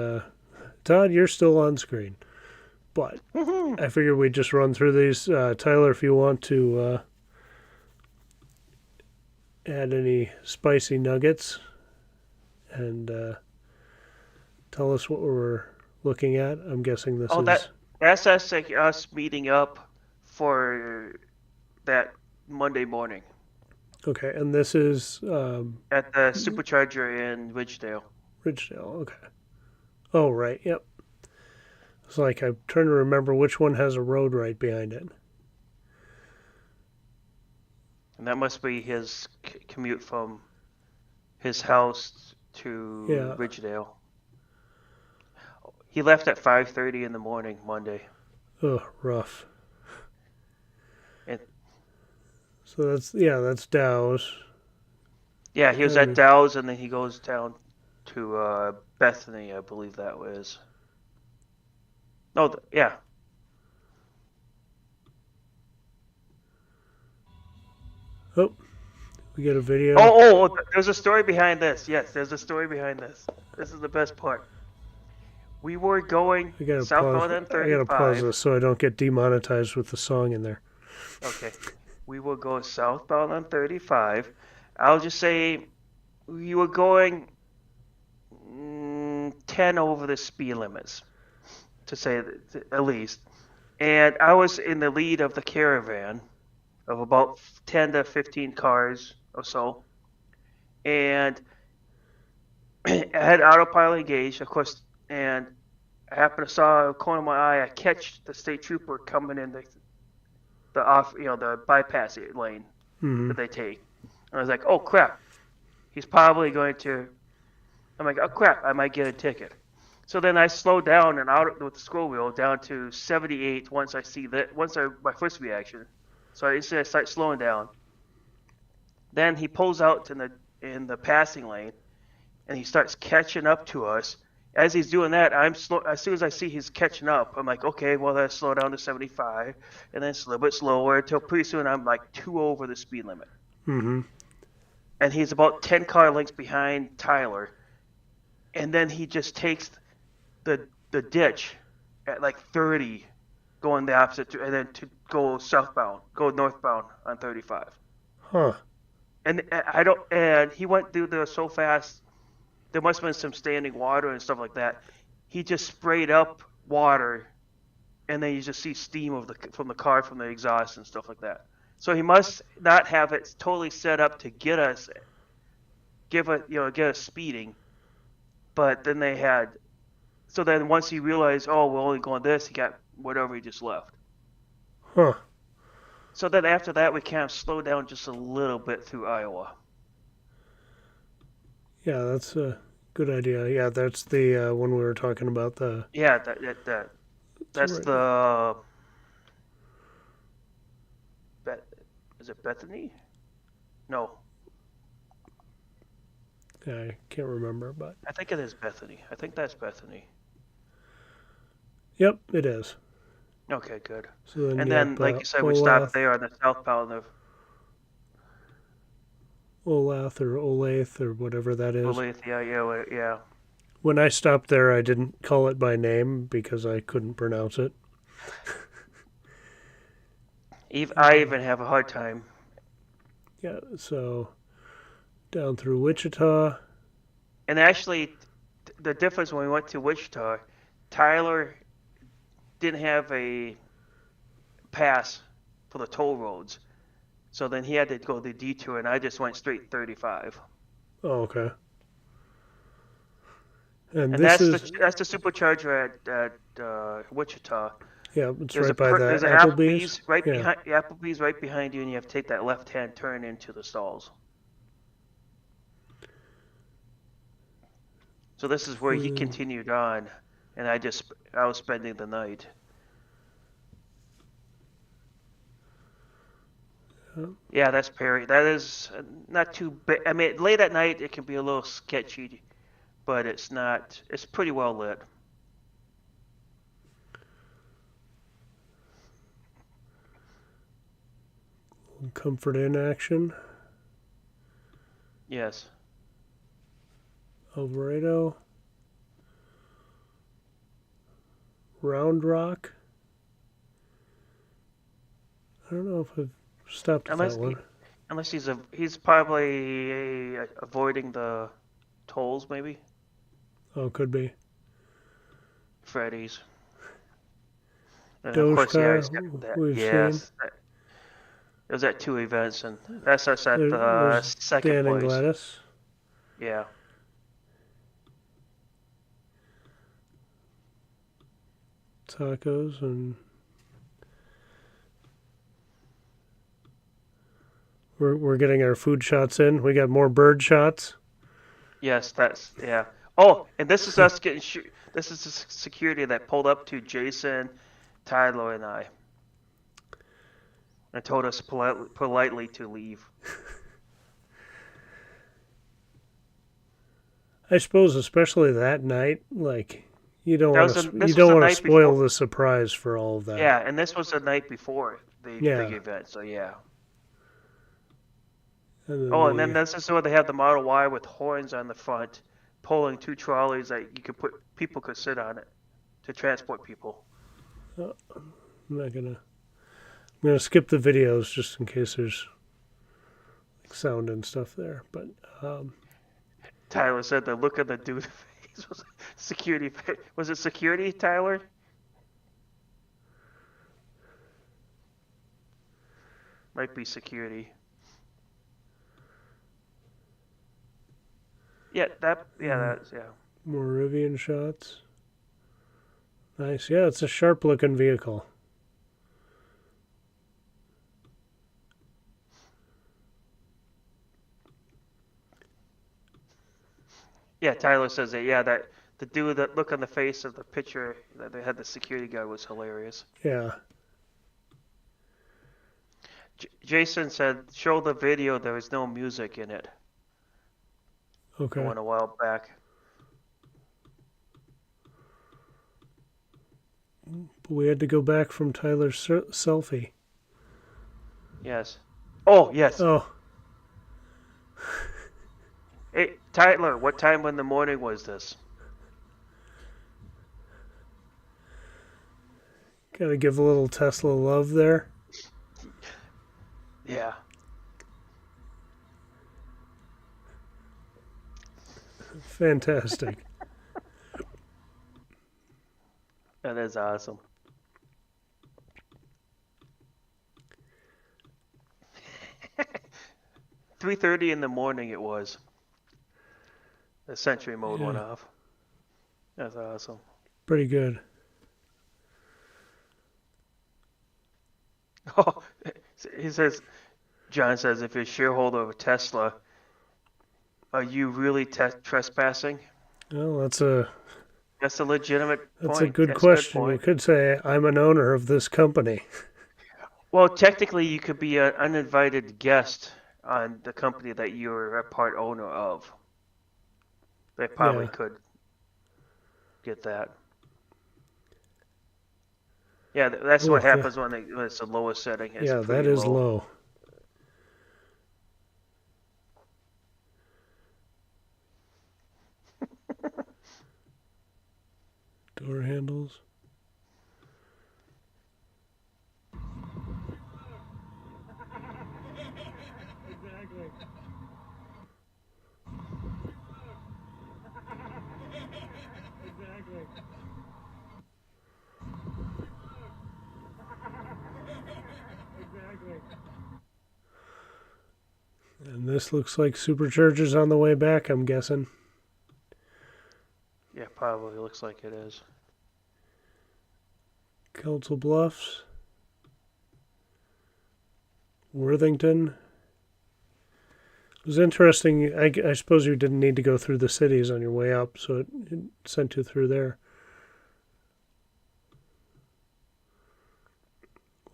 Todd, you're still on screen. But I figured we'd just run through these. Tyler, if you want to add any spicy nuggets and tell us what we're looking at. I'm guessing this Oh, is that's us meeting up for that Monday morning okay, and this is at the supercharger in Ridgedale. Ridgedale. Okay. Oh, right. Yep. It's like I'm trying to remember which one has a road right behind it. And that must be his commute from his house to Yeah. Ridgedale. He left at 5:30 in the morning Monday. Oh, rough. And So that's Dow's. yeah, he was at And Dow's and then he goes down to Bethany, I believe that was. No, yeah. oh, We get a video. Oh, there's a story behind this. Yes, there's a story behind this. This is the best part. We were going I gotta pause. southbound on I gotta pause 35. this so I don't get demonetized with the song in there. Okay. We will go southbound on 35. I'll just say we were going 10 over the speed limits, to say at least. And I was in the lead of the caravan of about 10 to 15 cars or so. And I had autopilot engaged, of course, and I happened to saw a corner of my eye. I catch the state trooper coming in the off, the bypass lane Mm-hmm. that they take. And I was like, oh crap, he's probably going to. I'm like, oh crap, I might get a ticket. So then I slowed down and out with the scroll wheel down to 78 once I see that. My first reaction. So I start slowing down. Then he pulls out in the passing lane, and he starts catching up to us. As he's doing that, I'm slow. As soon as I see he's catching up, I'm like, okay, well, let's slow down to 75, and then a little bit slower until pretty soon I'm like 2 over the speed limit. Mm-hmm. And he's about 10 car lengths behind Tyler, and then he just takes the ditch at like 30, going the opposite, and then to go northbound on 35. Huh. And and he went through there so fast. There must have been some standing water and stuff like that. He just sprayed up water, and then you just see steam from the car, from the exhaust and stuff like that. So he must not have it totally set up to get us speeding. But then so then once he realized, oh, we're only going this, he got whatever he just left. Huh. So then after that, we kind of slowed down just a little bit through Iowa. Yeah, that's a good idea. Yeah, that's the when we were talking about the. Yeah, that's right. the. Is it Bethany? No, I can't remember, but I think it is Bethany. I think that's Bethany. yep, it is. Okay, good. So then, And yep, then, like you said, we stopped there on the southbound of Olath or Olathe or whatever that is. Olathe. Yeah. When I stopped there, I didn't call it by name because I couldn't pronounce it. I even have a hard time. Yeah, so down through Wichita. And actually, the difference when we went to Wichita, Tyler didn't have a pass for the toll roads. So then he had to go the detour, and I just went straight 35. Oh, okay. And that's this is the supercharger at Wichita. yeah, it's right by the There's an Applebee's. Applebee's right behind you, and you have to take that left-hand turn into the stalls. So this is where he continued on, and I was spending the night. Yeah, that's Perry. That is not too bad. I mean, late at night it can be a little sketchy, but it's not. It's pretty well lit. Comfort in action. Yes. Alvarado. Round Rock. I don't know if I've stopped at that one. Unless he's probably avoiding the tolls, maybe. Oh, could be. Freddy's. And Doge of course, car, that. we've Yes. seen. It was at 2 events, and that's us at There's second Dan and place. Gladys. Yeah. Tacos and we're getting our food shots in. We got more bird shots. Yes, yeah. Oh, and this is us getting this is the security that pulled up to Jason, Tyler, and I, and told us politely to leave. I suppose, especially that night, like you don't want to spoil before. the surprise for all of that. Yeah, and this was the night before the big event, so yeah. And then Oh, and then the this is where they have the Model Y with horns on the front, pulling two trolleys that you could put people could sit on it to transport people. I'm not gonna. I'm gonna skip the videos just in case there's like sound and stuff there. But um, Tyler said the look of the dude's face was security. Was it security, Tyler? Might be security. Yeah, that. Yeah, that's yeah. more Rivian shots. Nice. Yeah, it's a sharp looking vehicle. Yeah, Tyler says that. Yeah, that the dude that look on the face of the picture that they had the security guard was hilarious. Yeah. Jason said, "Show the video. There was no music in it." I Okay. went a while back. But we had to go back from Tyler's selfie. Yes. Oh, yes. Oh, Hey, Tyler, what time in the morning was this? gotta give a little Tesla love there. Yeah, Fantastic. that is awesome. 3:30 in the morning it was. The Sentry mode went Yeah, off. That's awesome. pretty good. Oh, he says, John says, if you're a shareholder of Tesla, are you really trespassing? Well, That's a legitimate that's a point. good That's a good question. You point. could say I'm an owner of this company. Well, technically, you could be an uninvited guest on the company that you're a part owner of. They probably Yeah. could get that. Yeah, that's Oh, what happens when it's the lowest setting. It's yeah, that pretty is low. low. Door handles. And this looks like superchargers on the way back, I'm guessing. Yeah, probably looks like it is. Council Bluffs. Worthington. It was interesting. I suppose you didn't need to go through the cities on your way up, so it sent you through there.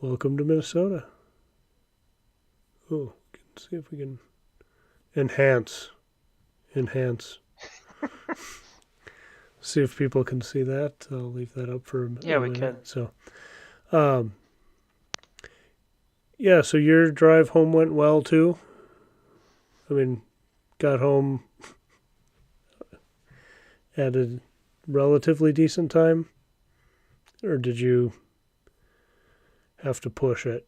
Welcome to Minnesota. Oh, see if we can enhance. Enhance. See if people can see that. I'll leave that up for a Yeah, we minute. can. So, um, yeah, so your drive home went well too? I mean, got home at a relatively decent time? Or did you have to push it?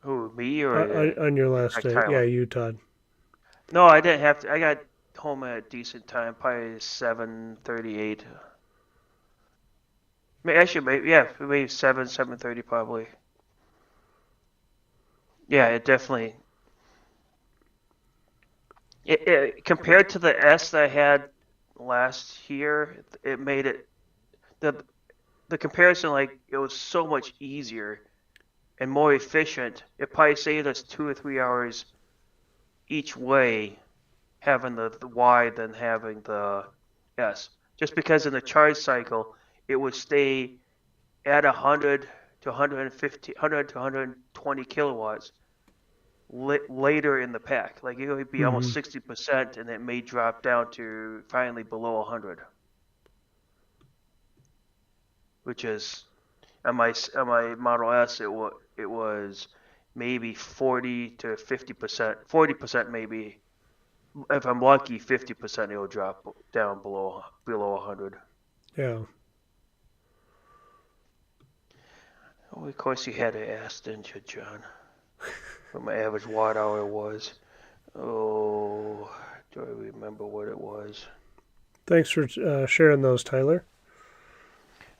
Who, me or On your last like day? Yeah, Tyler? you, Todd. No, I didn't have to. I got home at a decent time, probably 7:38. Actually, maybe 7:30 probably. Yeah, it definitely. Compared to the S that I had last year, it made it the the comparison like it was so much easier and more efficient. It probably saved us 2 or 3 hours each way having the Y than having the S. Just because in the charge cycle, it would stay at 100 to 150, 100 to 120 kilowatts later in the pack. Like it would be almost Mm-hmm. 60%, and it may drop down to finally below 100, which is on my Model S. It was maybe 40 to 50%, 40% maybe. If I'm lucky, 50% it'll drop down below 100. Yeah. Oh, of course, you had to ask, didn't you, John? What my average watt hour was. Oh, do I remember what it was? Thanks for sharing those, Tyler.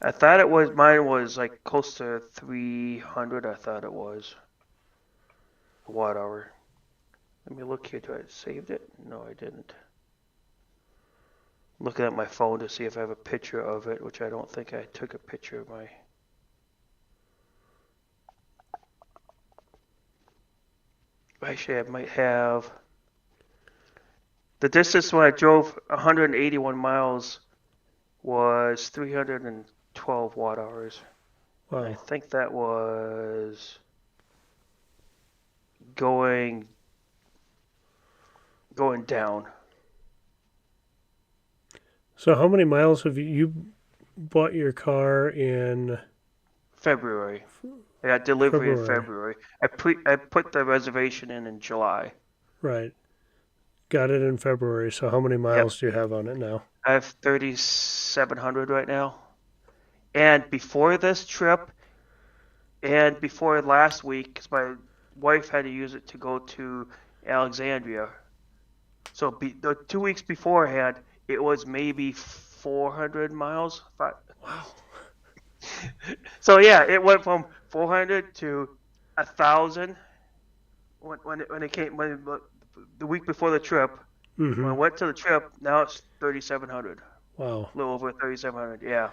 I thought mine was like close to 300. I thought it was watt hour. Let me look here. Do I saved it? No, I didn't. Looking at my phone to see if I have a picture of it, which I don't think I took a picture of my. Actually, I might have. The distance when I drove 181 miles was 312 watt hours. Wow. I think that was going down. So how many miles have you bought your car in February. I got delivery in February? February. I put the reservation in July. Right. Got it in February. So how many Yep. miles do you have on it now? I have 3,700 right now. And before this trip, and before last week, because my wife had to use it to go to Alexandria. So the 2 weeks beforehand, it was maybe 400 miles. Wow. So yeah, it went from 400 to 1,000 when it came the week before the trip. When I Mm-hmm. went to the trip, now it's 3,700, Wow. a little over 3,700. Yeah.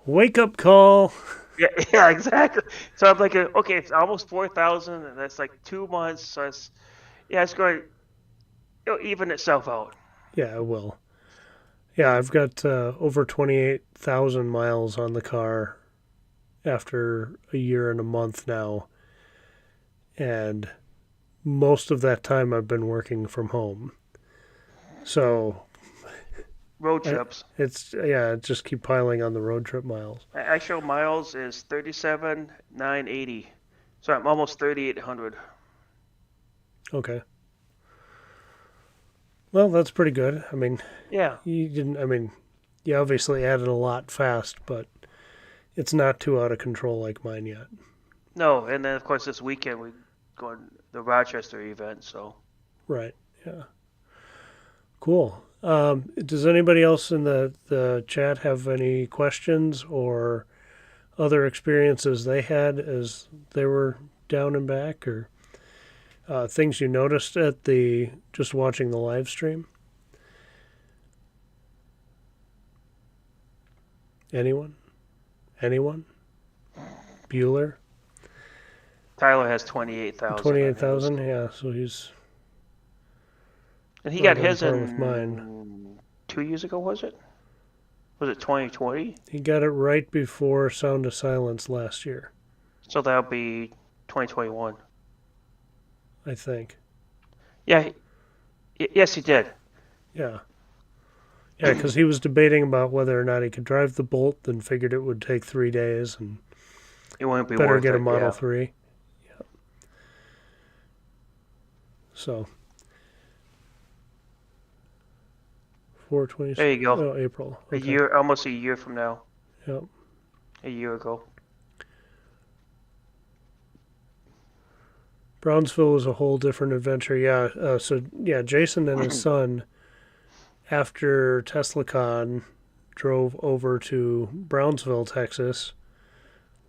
Wake up call. Yeah, yeah, exactly. So I'm like, okay, it's almost 4,000, and that's like 2 months. So it's going, it'll even itself out. Yeah, it will. Yeah, I've got over 28,000 miles on the car after a year and a month now. And most of that time I've been working from home. So Road I, trips. it just keep piling on the road trip miles. Actual miles is 37,980. So I'm almost 3,800. Okay. Well, that's pretty good. I mean, Yeah. you obviously added a lot fast, but it's not too out of control like mine yet. No, and then of course this weekend we going the Rochester event. So Right. Yeah. Cool. Does anybody else in the chat have any questions or other experiences they had as they were down and back, or things you noticed at the just watching the live stream? Anyone? Anyone? Bueller? Tyler has 28,000 on his, 28,000? Yeah, so he's and he got right on his par with mine. in 2 years ago. Was it? Was it 2020? He got it right before Sound of Silence last year, So that'll be 2021. I think. Yeah. Yes, he did. Yeah. Yeah, because he was debating about whether or not he could drive the Bolt, and figured it would take 3 days and It wouldn't be better worth get a it. Model Yeah. 3. Yeah. So, 420. There you go. Oh, April. A Okay. year, almost a year from now. Yep. A year ago. Brownsville was a whole different adventure. Yeah. Yeah, Jason and his son, after TeslaCon, drove over to Brownsville, Texas,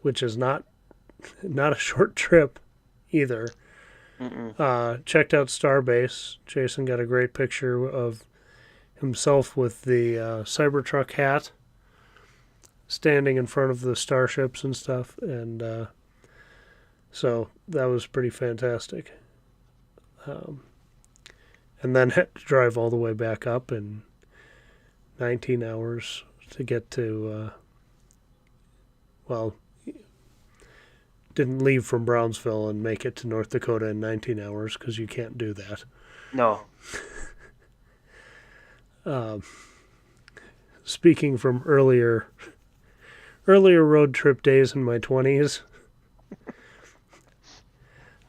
which is not a short trip either. Checked out Starbase. Jason got a great picture of himself with the Cybertruck hat, standing in front of the starships and stuff, and so that was pretty fantastic. And then had to drive all the way back up in 19 hours to get to, well, didn't leave from Brownsville and make it to North Dakota in 19 hours because you can't do that. No. Speaking from earlier road trip days in my 20s,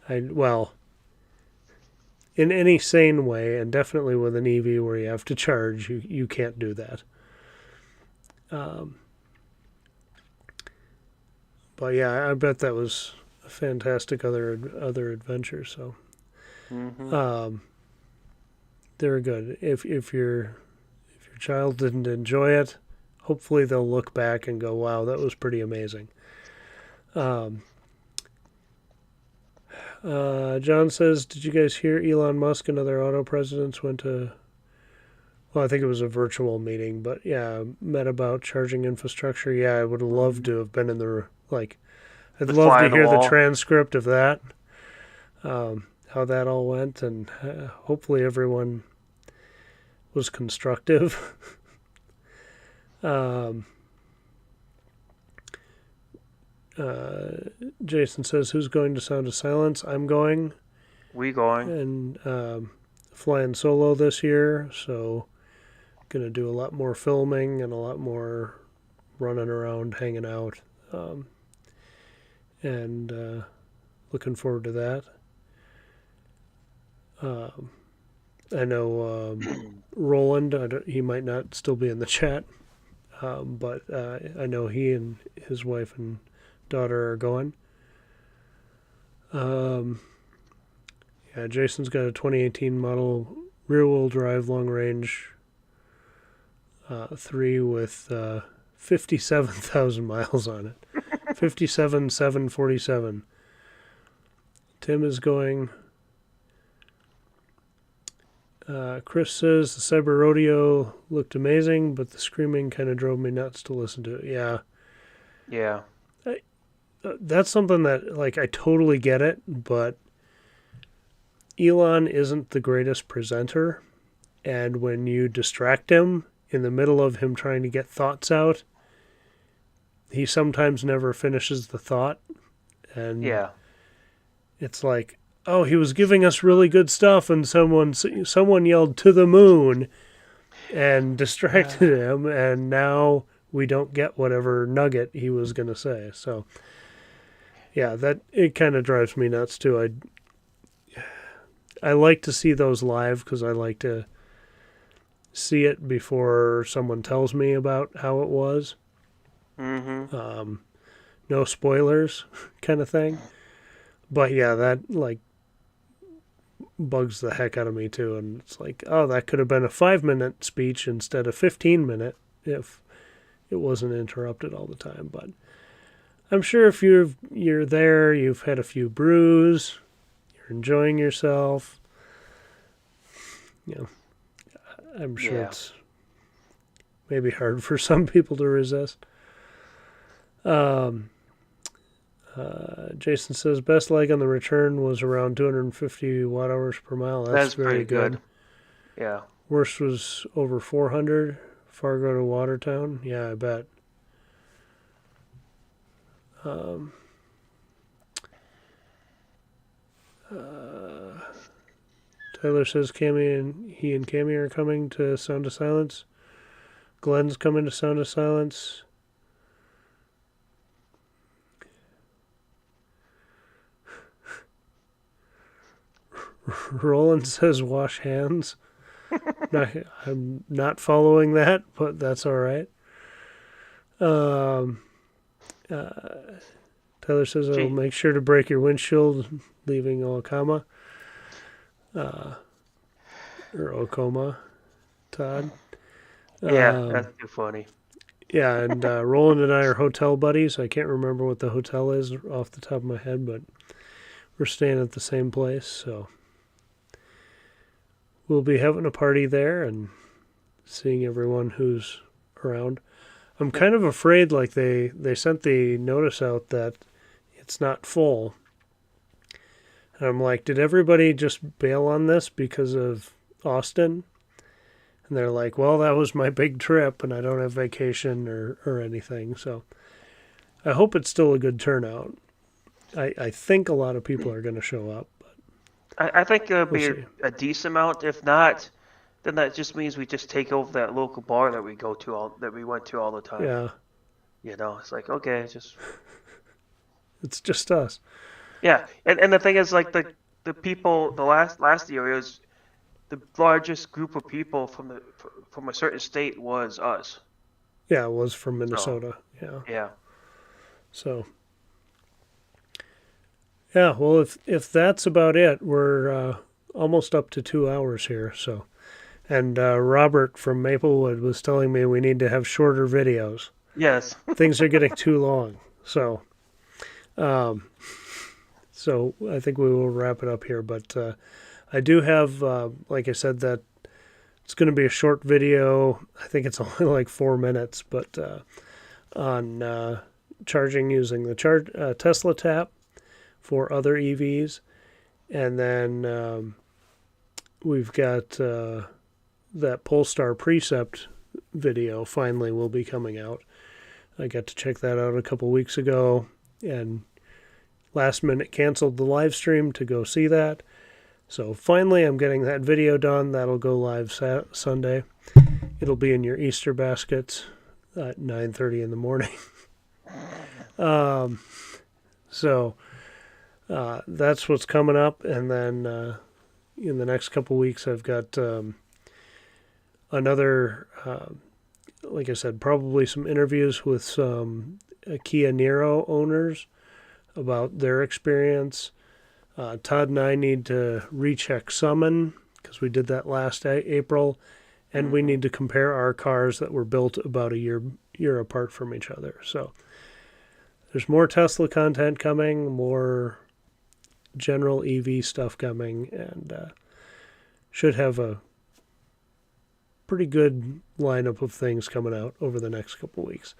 Well, in any sane way, and definitely with an EV where you have to charge, you can't do that. Um, but yeah, I bet that was a fantastic other adventure. So Mm-hmm. um, they're good. If your child didn't enjoy it, hopefully they'll look back and go, "Wow, that was pretty amazing." Um, John says, "Did you guys hear Elon Musk and other auto presidents went to? Well, I think it was a virtual meeting, but yeah, met about charging infrastructure. Yeah, I would love Mm-hmm. to have been in the like. I'd The love fly to on the hear the wall. transcript of that, how that all went, and hopefully everyone was constructive." um, uh, Jason says, "Who's going to Sound of Silence?" I'm going, We going. and flying solo this year, so gonna do a lot more filming and a lot more running around, hanging out, um, and looking forward to that. Um, I know Roland. He might not still be in the chat, but I know he and his wife and daughter are going. Um, yeah, Jason's got a 2018 model rear-wheel drive long range 3 with 57,000 miles on it. 57,747. Tim is going. Chris says the Cyber Rodeo looked amazing, but the screaming kind of drove me nuts to listen to it. Yeah, Yeah. that's something that like I totally get it, but Elon isn't the greatest presenter, and when you distract him in the middle of him trying to get thoughts out, he sometimes never finishes the thought, and Yeah. it's like, oh, he was giving us really good stuff, and someone yelled to the moon and distracted him, and now we don't get whatever nugget he was going to say. So yeah, that it kind of drives me nuts too. I like to see those live because I like to see it before someone tells me about how it was. Mm-hmm. Um, no spoilers, kind of thing. But yeah, that like bugs the heck out of me too. And it's like, oh, that could have been a 5 minute speech instead of 15 minute if it wasn't interrupted all the time. But I'm sure if you're there, you've had a few brews, you're enjoying yourself. You know, I'm sure Yeah. it's maybe hard for some people to resist. Um, Jason says best leg on the return was around 250 watt hours per mile. That's That's very pretty good. good. Yeah. Worst was over 400. Fargo to Watertown. Yeah, I bet. Um, uh, Tyler says he and Cammy are coming to Sound of Silence. Glenn's coming to Sound of Silence. Roland says wash hands. Not, I'm not following that, but that's all right. Um, uh, Tyler says I'll Gee. make sure to break your windshield, leaving Okama or Okoma. Todd. Yeah. Um, That's too funny. yeah, and Roland and I are hotel buddies. I can't remember what the hotel is off the top of my head, but we're staying at the same place, so we'll be having a party there and seeing everyone who's around. I'm kind of afraid, like they sent the notice out that it's not full, and I'm like, did everybody just bail on this because of Austin? And they're like, well, that was my big trip, and I don't have vacation or anything, so I hope it's still a good turnout. I think a lot of people are going to show up. I think it'll We'll be see. a decent amount. If not, then that just means we just take over that local bar that we went to all the time. Yeah, You know, it's like okay, just it's just us. Yeah, and the thing is, like the people, the last year is the largest group of people from a certain state was us. Yeah, it was from So Minnesota. Yeah. yeah, So yeah, well, if that's about it, we're almost up to 2 hours here. So, and Robert from Maplewood was telling me we need to have shorter videos. yes, Things are getting too long. So, um, so I think we will wrap it up here. But I do have, like I said, that it's going to be a short video. I think it's only like 4 minutes, but on charging using the Tesla tap for other EVs, and then we've got that Polestar Precept video finally will be coming out. I got to check that out a couple weeks ago, and last minute canceled the live stream to go see that. So finally, I'm getting that video done. That'll go live Sunday. It'll be in your Easter baskets at 9:30 in the morning. um, so that's what's coming up, and then in the next couple weeks, I've got another, like I said, probably some interviews with some Kia Niro owners about their experience. Todd and I need to recheck Summon because we did that last April, and we need to compare our cars that were built about a year apart from each other. So there's more Tesla content coming, more general EV stuff coming, and should have a pretty good lineup of things coming out over the next couple weeks.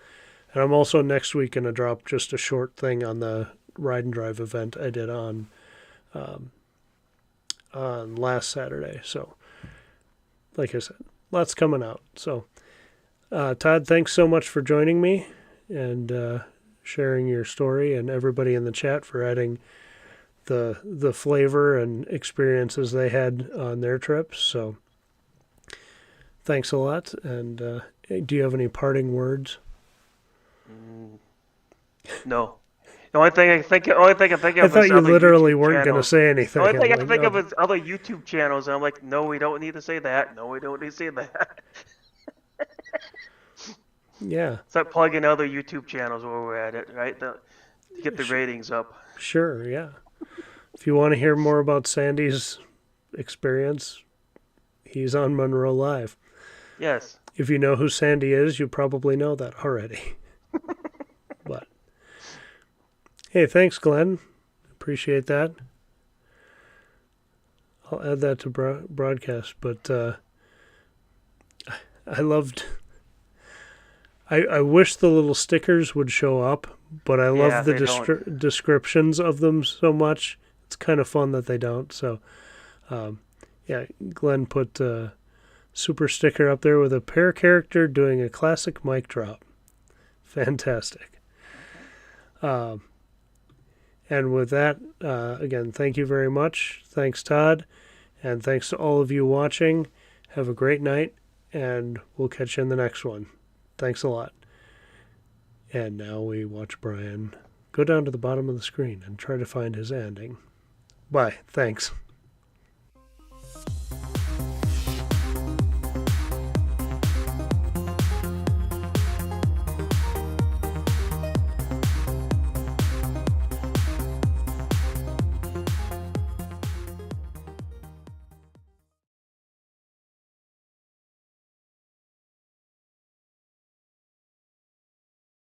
And I'm also next week going to drop just a short thing on the ride and drive event I did on last Saturday. So, like I said, lots coming out. So, Todd, thanks so much for joining me and sharing your story, and everybody in the chat for adding the flavor and experiences they had on their trips. So, thanks a lot. And do you have any parting words? no. The only thing I think I of thought is you other literally YouTube weren't going to channels. say The anything. only thing I'm I can like, think of oh, is other YouTube channels, and I'm like, no, we don't need to say that. No, we don't need to say that. yeah, Start plugging other YouTube channels where we're at it, right? To get the ratings up. sure, yeah. If you want to hear more about Sandy's experience, he's on Monroe Live. Yes. If you know who Sandy is, you probably know that already. But hey, thanks, Glenn. Appreciate that. I'll add that to broadcast. But I loved. I wish the little stickers would show up, but I Yeah, love the they don't. descriptions of them so much. It's kind of fun that they don't. So, yeah, Glenn put a super sticker up there with a pair character doing a classic mic drop. Fantastic. Um, and with that, again, thank you very much. Thanks, Todd. And thanks to all of you watching. Have a great night, and we'll catch you in the next one. Thanks a lot. And now we watch Brian go down to the bottom of the screen and try to find his ending. Bye. Thanks.